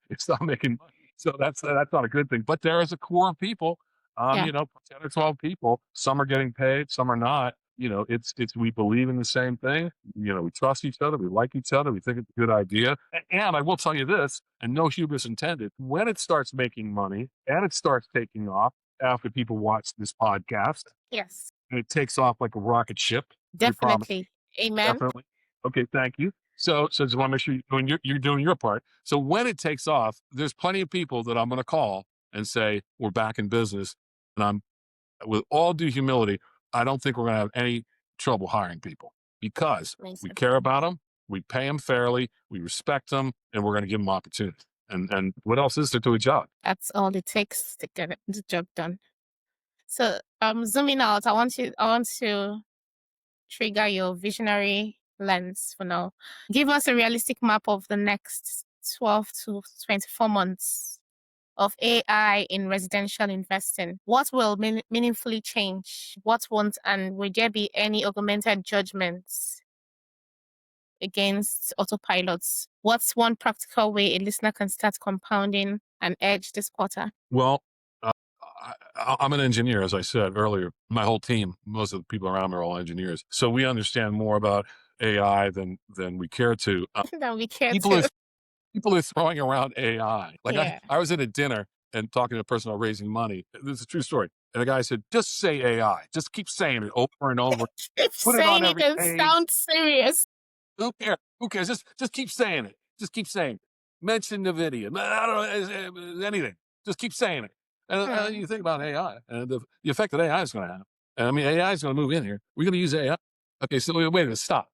it's not making money. So that's not a good thing, but there is a core of people, Yeah. 10 or 12 people, some are getting paid, some are not. It's we believe in the same thing. We trust each other. We like each other. We think it's a good idea. And I will tell you this, and no hubris intended, when it starts making money and it starts taking off after people watch this podcast, Yes. and it takes off like a rocket ship. We promise. Definitely. Amen. Definitely. Okay, thank you. So just want to make sure you're doing your part. So when it takes off, there's plenty of people that I'm going to call and say, we're back in business. And I'm, with all due humility, I don't think we're going to have any trouble hiring people because we Amazing. care about them, we pay them fairly, we respect them, and we're going to give them opportunity. And what else is there to a job? That's all it takes to get the job done. So zooming out, I want to trigger your visionary lens for now. Give us a realistic map of the next 12 to 24 months of AI in residential investing. What will meaningfully change? What won't? And will there be any augmented judgments against autopilots? What's one practical way a listener can start compounding an edge this quarter? Well, I'm an engineer, as I said earlier. My whole team, most of the people around me are all engineers. So we understand more about AI than we care to. Then we care People to. people are throwing around AI. Like Yeah. I was at a dinner and talking to a person about raising money. This is a true story. And the guy said, just say AI. Just keep saying it over and over. Keep Put it on saying it every and page. sound serious. Who cares? Who cares? Just keep saying it. Just keep saying it. Mention NVIDIA. I don't know, anything. Just keep saying it. And you think about AI and the effect that AI is going to have. And I mean, AI is going to move in here. We're going to use AI. Okay, so wait a minute. Stop.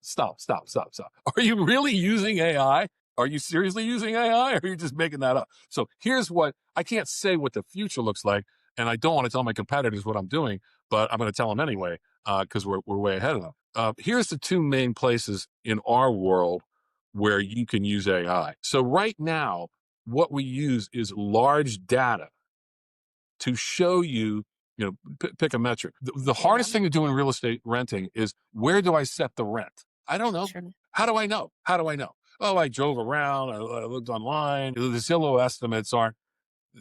Are you really using AI? Are you seriously using AI, or are you just making that up? So here's what I can't say what the future looks like, and I don't want to tell my competitors what I'm doing, but I'm going to tell them anyway because we're way ahead of them. Here's the two main places in our world where you can use AI. So right now, what we use is large data to show you, pick a metric. The hardest thing to do in real estate renting is, where do I set the rent? I don't know. True. How do I know? Oh, I drove around, I looked online. The Zillow estimates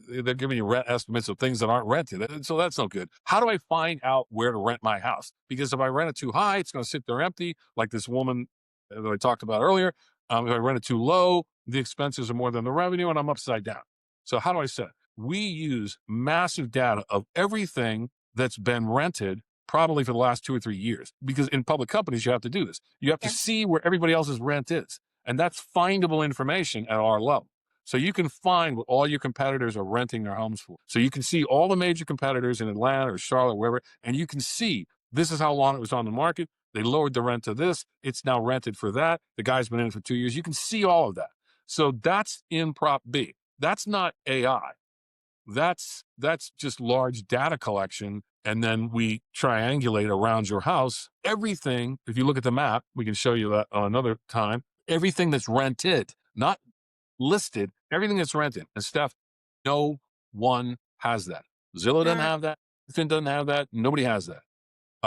they're giving you rent estimates of things that aren't rented. And so that's no good. How do I find out where to rent my house? Because if I rent it too high, it's going to sit there empty, like this woman that I talked about earlier. If I rent it too low, the expenses are more than the revenue, and I'm upside down. So how do I set it? We use massive data of everything that's been rented probably for the last 2 or 3 years, because in public companies, you have to do this. You have to see where everybody else's rent is. And that's findable information at our level. So you can find what all your competitors are renting their homes for. So you can see all the major competitors in Atlanta or Charlotte, wherever, and you can see this is how long it was on the market. They lowered the rent to this. It's now rented for that. The guy's been in it for 2 years. You can see all of that. So that's in PropBee. That's not AI. That's just large data collection. And then we triangulate around your house everything. If you look at the map, we can show you that another time. Everything that's rented, not listed, everything that's rented. And Steph, no one has that. Zillow doesn't have that. Fin doesn't have that. Nobody has that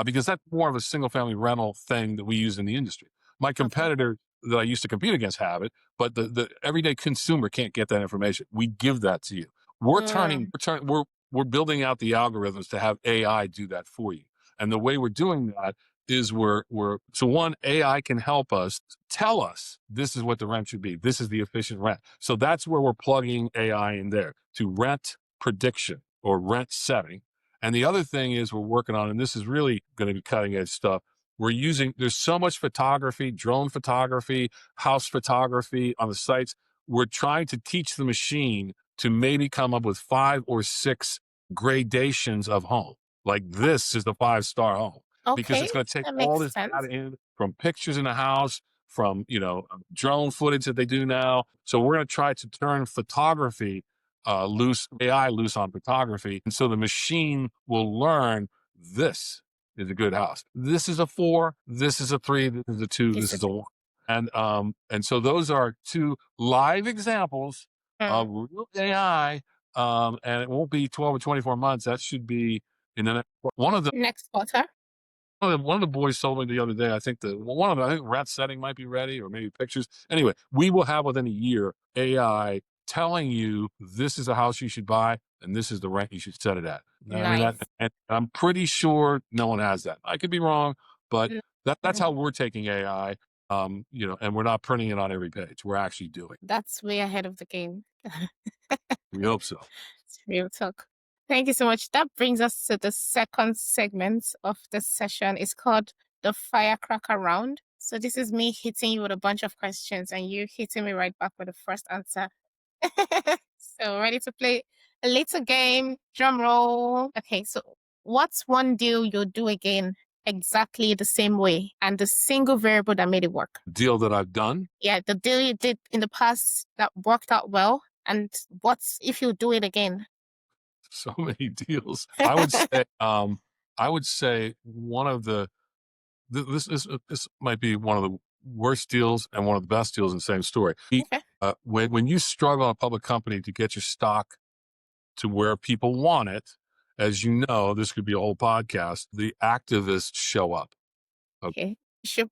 because that's more of a single family rental thing that we use in the industry. My competitor that I used to compete against have it, but the everyday consumer can't get that information. We give that to you. We're building out the algorithms to have AI do that for you. And the way we're doing that is so one, AI can help us tell us this is what the rent should be. This is the efficient rent. So that's where we're plugging AI in there to rent prediction or rent setting. And the other thing is we're working on, and this is really going to be cutting edge stuff. There's so much photography, drone photography, house photography on the sites. We're trying to teach the machine to maybe come up with 5 or 6 gradations of home. Like this is the 5-star home. Because Okay, it's going to take that all makes this sense. data in from pictures in the house, from drone footage that they do now. So we're going to try to turn photography AI loose on photography, and so the machine will learn this is a good house. This is a 4. This is a 3. This is a 2. This is a 1. And so those are 2 live examples of real AI. And it won't be 12 or 24 months. That should be in the next one of the Next quarter. one of the boys told me the other day, I think rent setting might be ready, or maybe pictures. Anyway, we will have within a year AI telling you this is a house you should buy and this is the rent you should set it at. I mean, Nice. and I'm pretty sure no one has that. I could be wrong, but that's how we're taking AI. And we're not printing it on every page. We're actually doing. That's way ahead of the game. We hope so. It's real talk. Thank you so much. That brings us to the second segment of this session. It's called the firecracker round. So this is me hitting you with a bunch of questions and you hitting me right back with the first answer. So ready to play a little game? Drum roll. Okay, so what's one deal you'll do again exactly the same way and the single variable that made it work? Deal that I've done? Yeah, the deal you did in the past that worked out well. And what's if you do it again? So many deals. I would say one of this might be one of the worst deals and one of the best deals in the same story. Okay. When you struggle on a public company to get your stock to where people want it, as you know, this could be a whole podcast, the activists show up. Okay.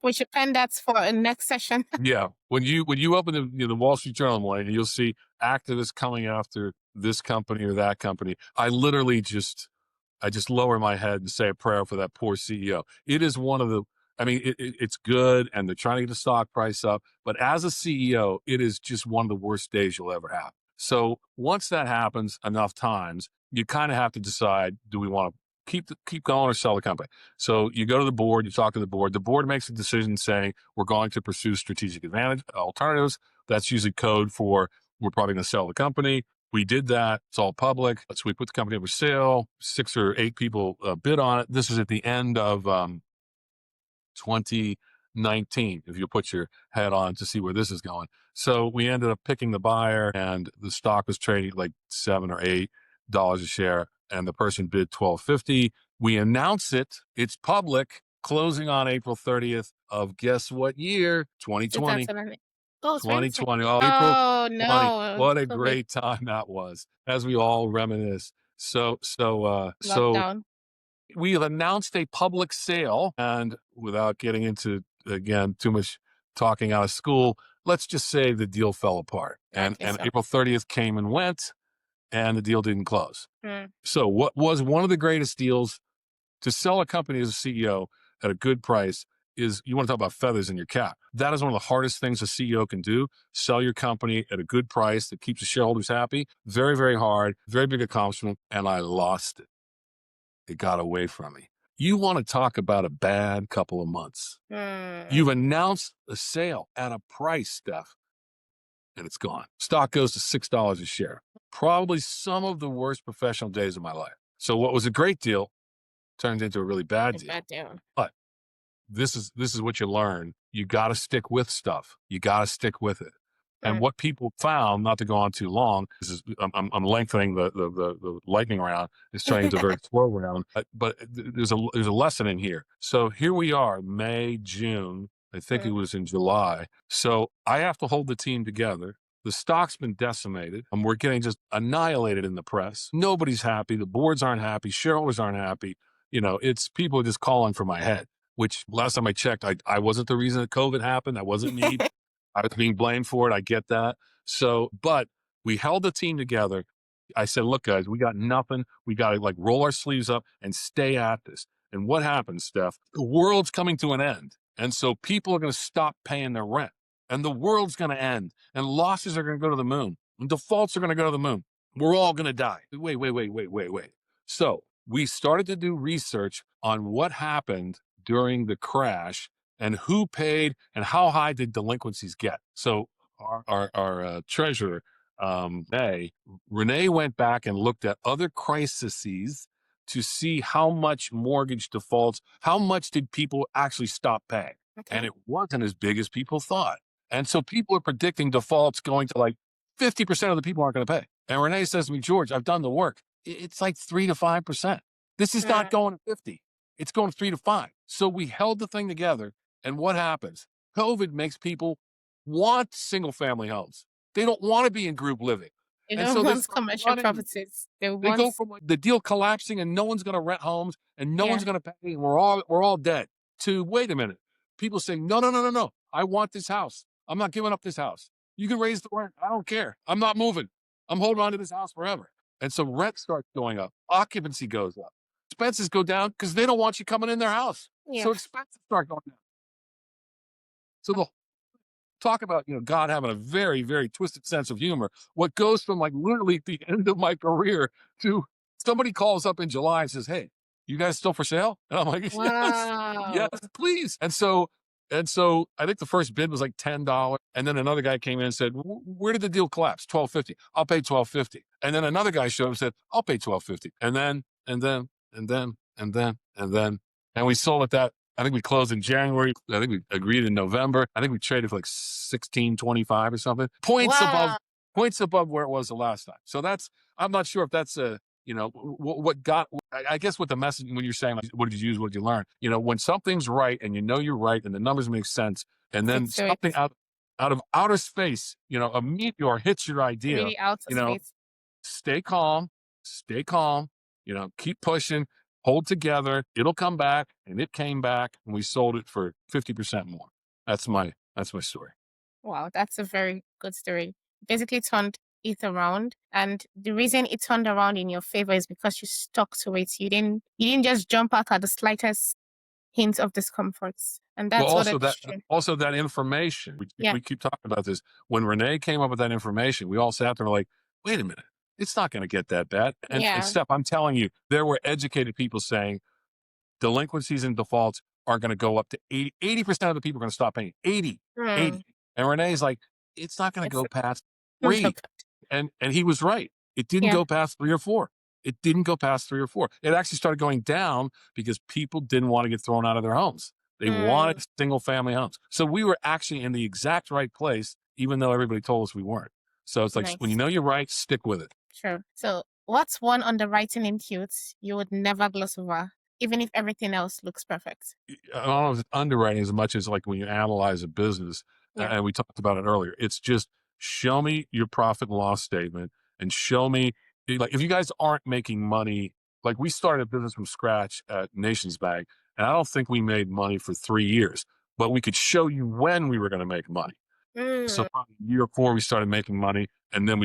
We should plan that for a next session. Yeah. When you open the Wall Street Journal in the morning, you'll see activists coming after this company or that company. I just lower my head and say a prayer for that poor CEO. It is one of the, I mean, it's good and they're trying to get the stock price up, but as a CEO, it is just one of the worst days you'll ever have. So once that happens enough times, you kind of have to decide, do we want to keep going or sell the company? So you go to the board, you talk to the board. The board makes a decision saying, we're going to pursue strategic advantage alternatives. That's usually code for, we're probably going to sell the company. We did that. It's all public. So we put the company up for sale. 6 or 8 people bid on it. This is at the end of 2019, if you put your head on to see where this is going. So we ended up picking the buyer, and the stock was trading like $7 or $8 a share, and the person bid $12.50. We announce it. It's public. Closing on April 30th of guess what year? 2020. 2020. Oh, April 20. No. What a great time that was, as we all reminisce. So we have announced a public sale, and without getting into, again, too much talking out of school, let's just say the deal fell apart. And April 30th came and went, and the deal didn't close. So what was one of the greatest deals to sell a company as a CEO at a good price is, you want to talk about feathers in your cap. That is one of the hardest things a CEO can do. Sell your company at a good price that keeps the shareholders happy. Very, very hard, very big accomplishment, and I lost it. It got away from me. You want to talk about a bad couple of months. You've announced a sale at a price, Steph, and it's gone. Stock goes to $6 a share. Probably some of the worst professional days of my life. So what was a great deal turned into a really bad deal. But this is what you learn. You got to stick with stuff. You got to stick with it. And what people found, not to go on too long, I'm lengthening the lightning round. It's turning into a very slow round. But there's a lesson in here. So here we are, May, June. I think it was in July. So I have to hold the team together. The stock's been decimated, and we're getting just annihilated in the press. Nobody's happy. The boards aren't happy. Shareholders aren't happy. It's people just calling for my head, which last time I checked, I wasn't the reason that COVID happened. That wasn't me. I was being blamed for it. I get that. So, but we held the team together. I said, look, guys, we got nothing. We got to roll our sleeves up and stay at this. And what happens, Steph? The world's coming to an end. And so people are going to stop paying their rent. And the world's going to end. And losses are going to go to the moon. And defaults are going to go to the moon. We're all going to die. Wait. So we started to do research on what happened during the crash and who paid and how high did delinquencies get. So our treasurer, Renee went back and looked at other crises to see how much mortgage defaults, how much did people actually stop paying. Okay. And it wasn't as big as people thought. And so people are predicting defaults going to like 50% of the people aren't going to pay. And Renee says to me, George, I've done the work. It's like 3 to 5%. This is not going to 50. It's going to 3 to 5. So we held the thing together. And what happens? COVID makes people want single family homes. They don't want to be in group living. They And don't so they want start commercial running. properties. They They go want, from like the deal collapsing and no one's going to rent homes and no Yeah. one's going to pay and we're all dead, to wait a minute. People saying, no. I want this house. I'm not giving up this house. You can raise the rent. I don't care. I'm not moving. I'm holding on to this house forever. And so rent starts going up. Occupancy goes up. Expenses go down because they don't want you coming in their house. Yeah. So expenses start going down. So the talk about, God having a very, very twisted sense of humor. What goes from like literally the end of my career to somebody calls up in July and says, hey, you guys still for sale? And I'm like, Wow. yes, please. And so I think the first bid was like $10. And then another guy came in and said, where did the deal collapse? $12.50. I'll pay $12.50. And then another guy showed up and said, I'll pay $12.50. And we sold at that. I think we closed in January. I think we agreed in November. I think we traded for like 16.25 or something. Points above where it was the last time. So I'm not sure if that's what got, I guess what the message, when you're saying, like, what did you use, what did you learn? When something's right and you're right and the numbers make sense, and then something out of outer space, a meteor hits your idea, Really out of space. stay calm, keep pushing, hold together, it'll come back. And it came back and we sold it for 50% more. That's my story. Wow, that's a very good story. Basically turned it around, and the reason it turned around in your favor is because you stuck to it. You didn't just jump out at the slightest hint of discomforts, and that's also that information. We keep talking about this. When Renee came up with that information, we all sat there like, wait a minute, it's not going to get that bad. And Steph, I'm telling you, there were educated people saying delinquencies and defaults are going to go up to 80% of the people are going to stop paying. 80. And Renee's like, it's not going to go past 3. And he was right. It didn't go past 3 or 4. It didn't go past 3 or 4. It actually started going down because people didn't want to get thrown out of their homes. They wanted single family homes. So we were actually in the exact right place, even though everybody told us we weren't. So it's like, when you know you're right, stick with it. Sure. So what's one underwriting input you would never gloss over, even if everything else looks perfect? I don't know if it's underwriting as much as like when you analyze a business, and we talked about it earlier. It's just show me your profit and loss statement and show me, like, if you guys aren't making money, like we started a business from scratch at Nations Bank, and I don't think we made money for 3 years, but we could show you when we were going to make money. So probably year 4, we started making money, and then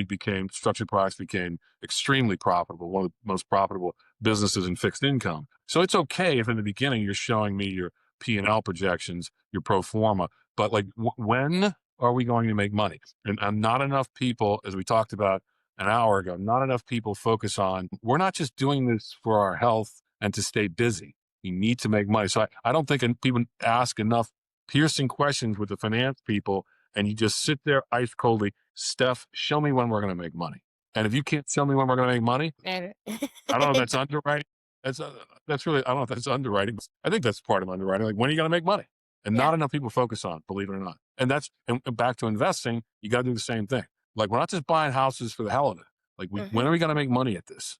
structured products became extremely profitable, one of the most profitable businesses in fixed income. So it's okay if in the beginning you're showing me your P&L projections, your pro forma, but like when are we going to make money? And not enough people, as we talked about an hour ago, not enough people focus on, we're not just doing this for our health and to stay busy. We need to make money. So I don't think people ask enough piercing questions with the finance people, and you just sit there ice coldly, Steph, show me when we're going to make money. And if you can't tell me when we're going to make money, I don't know if that's underwriting. That's really, I don't know if that's underwriting. I think that's part of underwriting. Like, when are you going to make money? And not enough people focus on, believe it or not. And back to investing, you got to do the same thing. Like, we're not just buying houses for the hell of it. Like, when are we going to make money at this?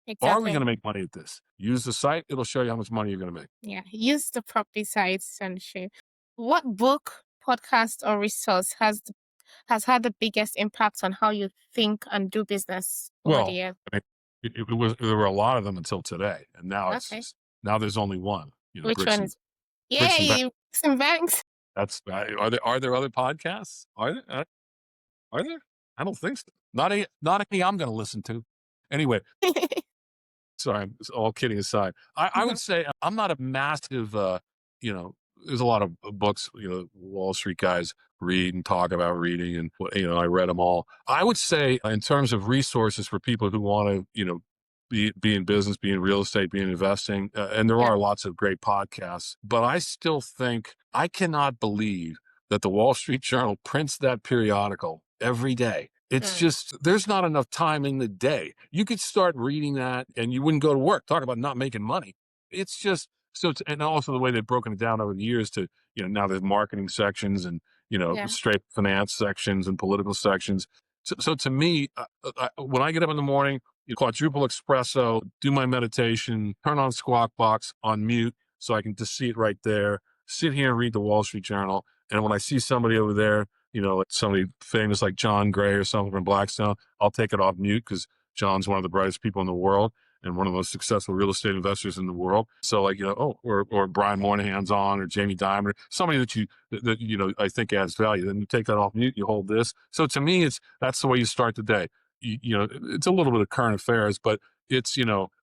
Exactly. Are we going to make money at this? Use the site. It'll show you how much money you're going to make. Yeah. Use the PropBee sites and show. What book, podcast, or resource has had the biggest impact on how you think and do business over the years? I mean, there were a lot of them until today, and now now there's only one. Which one is? Yay, Bricks and Banks. That's are there other podcasts? Are there? Are there? I don't think so. Not any I'm going to listen to. Anyway, sorry, all kidding aside, I would say I'm not a massive, there's a lot of books, Wall Street guys read and talk about reading, and I read them all. I would say in terms of resources for people who want to, be in business, be in real estate, be in investing, and there Yeah. are lots of great podcasts, but I still think I cannot believe that the Wall Street Journal prints that periodical every day. It's just, there's not enough time in the day. You could start reading that and you wouldn't go to work. Talk about not making money. It's just, and also the way they've broken it down over the years to, now there's marketing sections and, Yeah. straight finance sections and political sections. So to me, when I get up in the morning, quadruple espresso, do my meditation, turn on Squawk Box on mute so I can just see it right there, sit here and read the Wall Street Journal. And when I see somebody over there, like somebody famous like John Gray or something from Blackstone, I'll take it off mute because John's one of the brightest people in the world and one of the most successful real estate investors in the world. So like, or Brian Moynihan's on, or Jamie Dimon, somebody that I think adds value. Then you take that off mute, you hold this. So to me, that's the way you start the day. It's a little bit of current affairs, but it's,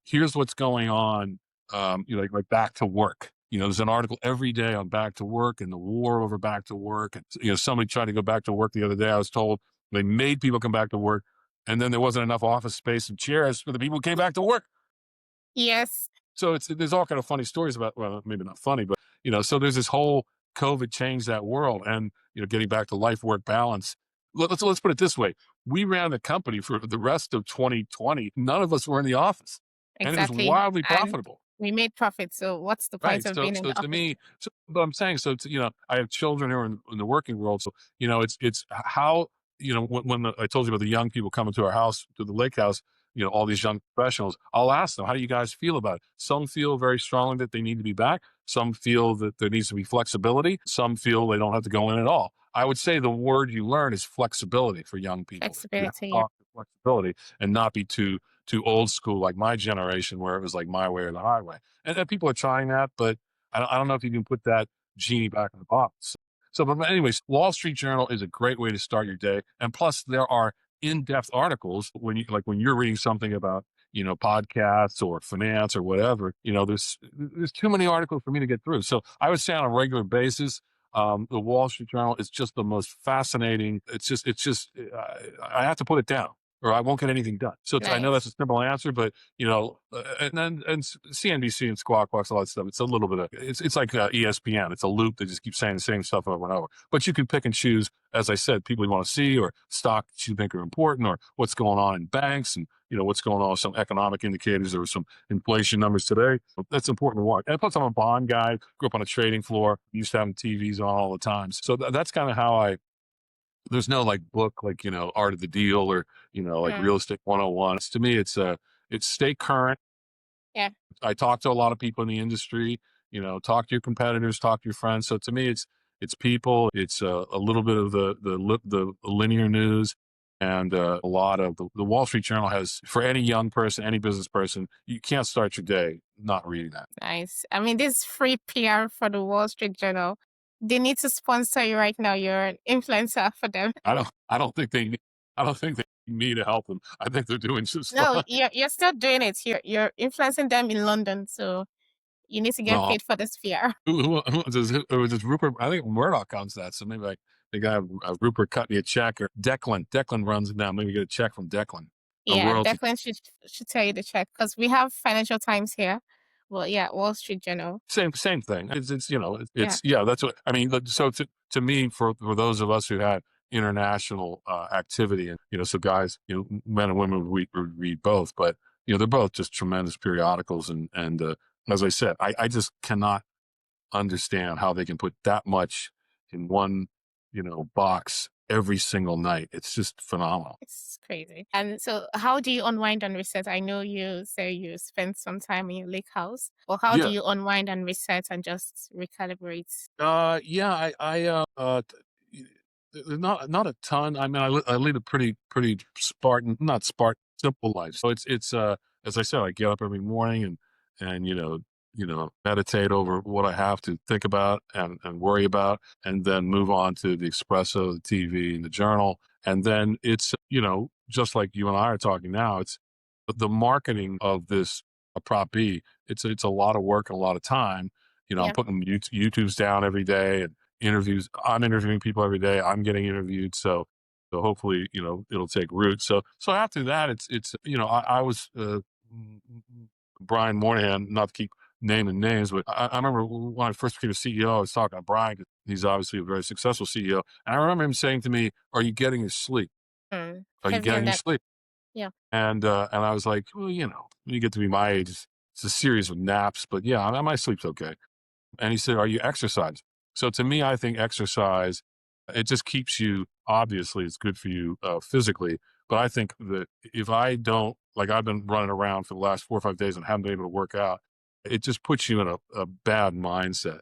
here's what's going on, like back to work. There's an article every day on back to work and the war over back to work. And, somebody tried to go back to work the other day. I was told they made people come back to work, and then there wasn't enough office space and chairs for the people who came back to work. Yes. So there's all kind of funny stories about, well, maybe not funny, but, so there's this whole COVID changed that world, and, getting back to life-work balance. Let's put it this way. We ran the company for the rest of 2020. None of us were in the office. And it was Exactly. wildly And profitable. we made profit. So what's the point Right. of being in So the to office? me, but I'm saying, I have children who are in the working world. So, it's how, when I told you about the young people coming to our house, to the lake house, all these young professionals, I'll ask them, how do you guys feel about it? Some feel very strongly that they need to be back. Some feel that there needs to be flexibility. Some feel they don't have to go in at all. I would say the word you learn is flexibility for young people. Flexibility. You have to talk flexibility and not be too old school like my generation, where it was like my way or the highway. And people are trying that, but I don't know if you can put that genie back in the box. So, but anyways, Wall Street Journal is a great way to start your day. And plus, there are in-depth articles when you're reading something about, podcasts or finance or whatever. There's too many articles for me to get through. So I would say on a regular basis, the Wall Street Journal is just the most fascinating. It's just I have to put it down, or I won't get anything done. So I know that's a simple answer, but and CNBC and Squawk Box, all that stuff. It's a little bit of it's like ESPN. It's a loop that just keeps saying the same stuff over and over. But you can pick and choose, as I said, people you want to see, or stocks you think are important, or what's going on in banks, and what's going on with some economic indicators. There were some inflation numbers today. That's important to watch. And plus, I'm a bond guy. Grew up on a trading floor. Used to having TVs on all the time. So that's kind of how there's no like book like Art of the Deal, or like Real Estate 101. To me, it's stay current. Yeah. I talk to a lot of people in the industry. Talk to your competitors, talk to your friends. So to me, it's people. It's a little bit of the linear news, and a lot of the Wall Street Journal has, for any young person, any business person, you can't start your day not reading that. Nice. I mean, this free PR for the Wall Street Journal. They need to sponsor you right now. You're an influencer for them. I don't think they need me to help them. I think they're doing just No, fine. you're still doing it. You're influencing them in London, so you need to get No. paid for this PR. Who does Rupert? I think Murdoch owns that. So maybe they got Rupert cut me a check, or Declan runs it now. Maybe get a check from Declan. Yeah, Declan should tell you the check, because we have Financial Times here. Well, yeah, Wall Street Journal. Same thing. It's that's what I mean. So to me, for those of us who had international activity, and so guys, men and women would read both, but they're both just tremendous periodicals, and as I said, I just cannot understand how they can put that much in one box every single night. It's just phenomenal. It's crazy. And so how do you unwind and reset? I know you say you spend some time in your lake house, but how do you unwind and reset and just recalibrate? Not a ton. I mean, I lead a pretty Spartan, not Spartan, simple life. So it's as I said, I get up every morning and meditate over what I have to think about and worry about, and then move on to the espresso, the TV, and the journal. And then it's, just like you and I are talking now, it's the marketing of this a Prop B, it's a lot of work and a lot of time. I'm Yeah. putting YouTubes down every day and interviews. I'm interviewing people every day. I'm getting interviewed. So hopefully, it'll take root. So after that, it's I was Brian Moynihan, not to keep naming names, but I remember when I first became a CEO, I was talking to Brian. 'Cause he's obviously a very successful CEO, and I remember him saying to me, "Are you getting your sleep? Are you Heavy on getting your that. sleep?" Yeah. And I was like, well, when you get to be my age, it's a series of naps, but yeah, my sleep's okay. And he said, are you exercising? So to me, I think exercise, it just keeps you, obviously, it's good for you physically. But I think that if I don't, like I've been running around for the last 4 or 5 days and haven't been able to work out, it just puts you in a bad mindset.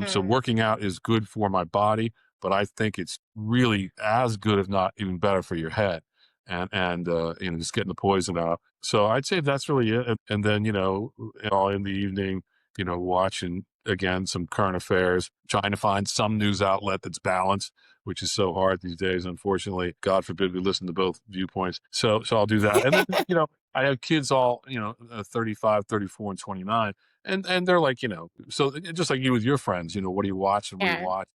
So Mm. working out is good for my body, but I think it's really as good, if not even better, for your head. And just getting the poison out. So I'd say that's really it. And then, all in the evening, watching again some current affairs, trying to find some news outlet that's balanced, which is so hard these days, unfortunately. God forbid we listen to both viewpoints. So I'll do that. And then, I have kids all, 35, 34, and 29. And they're like, so just like you with your friends, what do you watch and what do you Yeah. watch?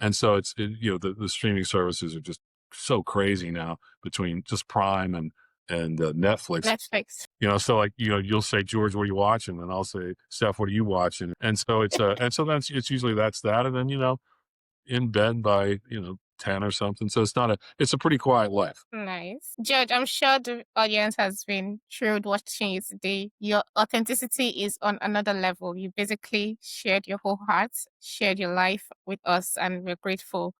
And so the streaming services are just so crazy now between just Prime and Netflix. Netflix. So like, you'll say, George, what are you watching? And I'll say, Steph, what are you watching? And so and so it's usually that's that. And then, in bed by, 10 or something. So it's a pretty quiet life. Nice. George, I'm sure the audience has been thrilled watching you today. Your authenticity is on another level. You basically shared your whole heart, shared your life with us, and we're grateful.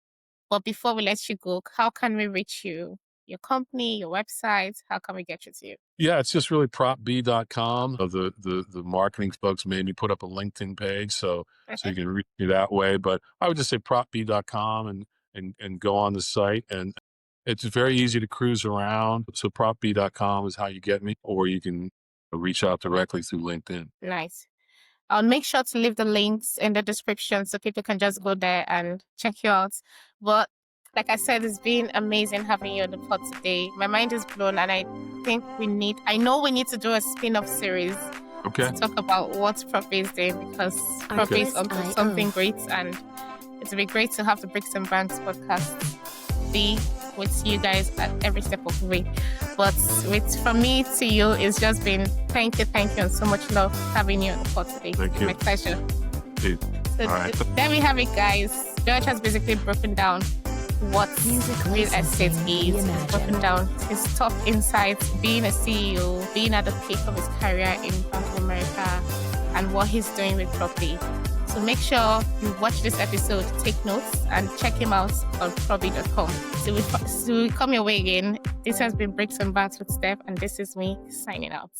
But before we let you go, how can we reach you? Your company, your website, how can we get you to you? Yeah, it's just really propbee.com. The marketing folks made me put up a LinkedIn page, so you can reach me that way. But I would just say propbee.com and go on the site. And it's very easy to cruise around. So propbee.com is how you get me, or you can reach out directly through LinkedIn. Nice. I'll make sure to leave the links in the description so people can just go there and check you out. But like I said, it's been amazing having you on the pod today. My mind is blown, and I think I know we need to do a spin-off series Okay. to talk about what PropBee is doing, because PropBee is onto something great, and it'll be great to have the Bricks and Banks podcast be with you guys at every step of the way. But from me to you, it's just been thank you, and so much love having you on the pod today. Thank you. My pleasure. Dude. So All right. there we have it, guys. George has basically broken down what real estate is, broken down his top insights, being a CEO, being at the peak of his career in Bank of America, and what he's doing with PropBee. So make sure you watch this episode, take notes, and check him out on PropBee.com. So we come your way again. This has been Bricks and Bats with Steph, and this is me signing out.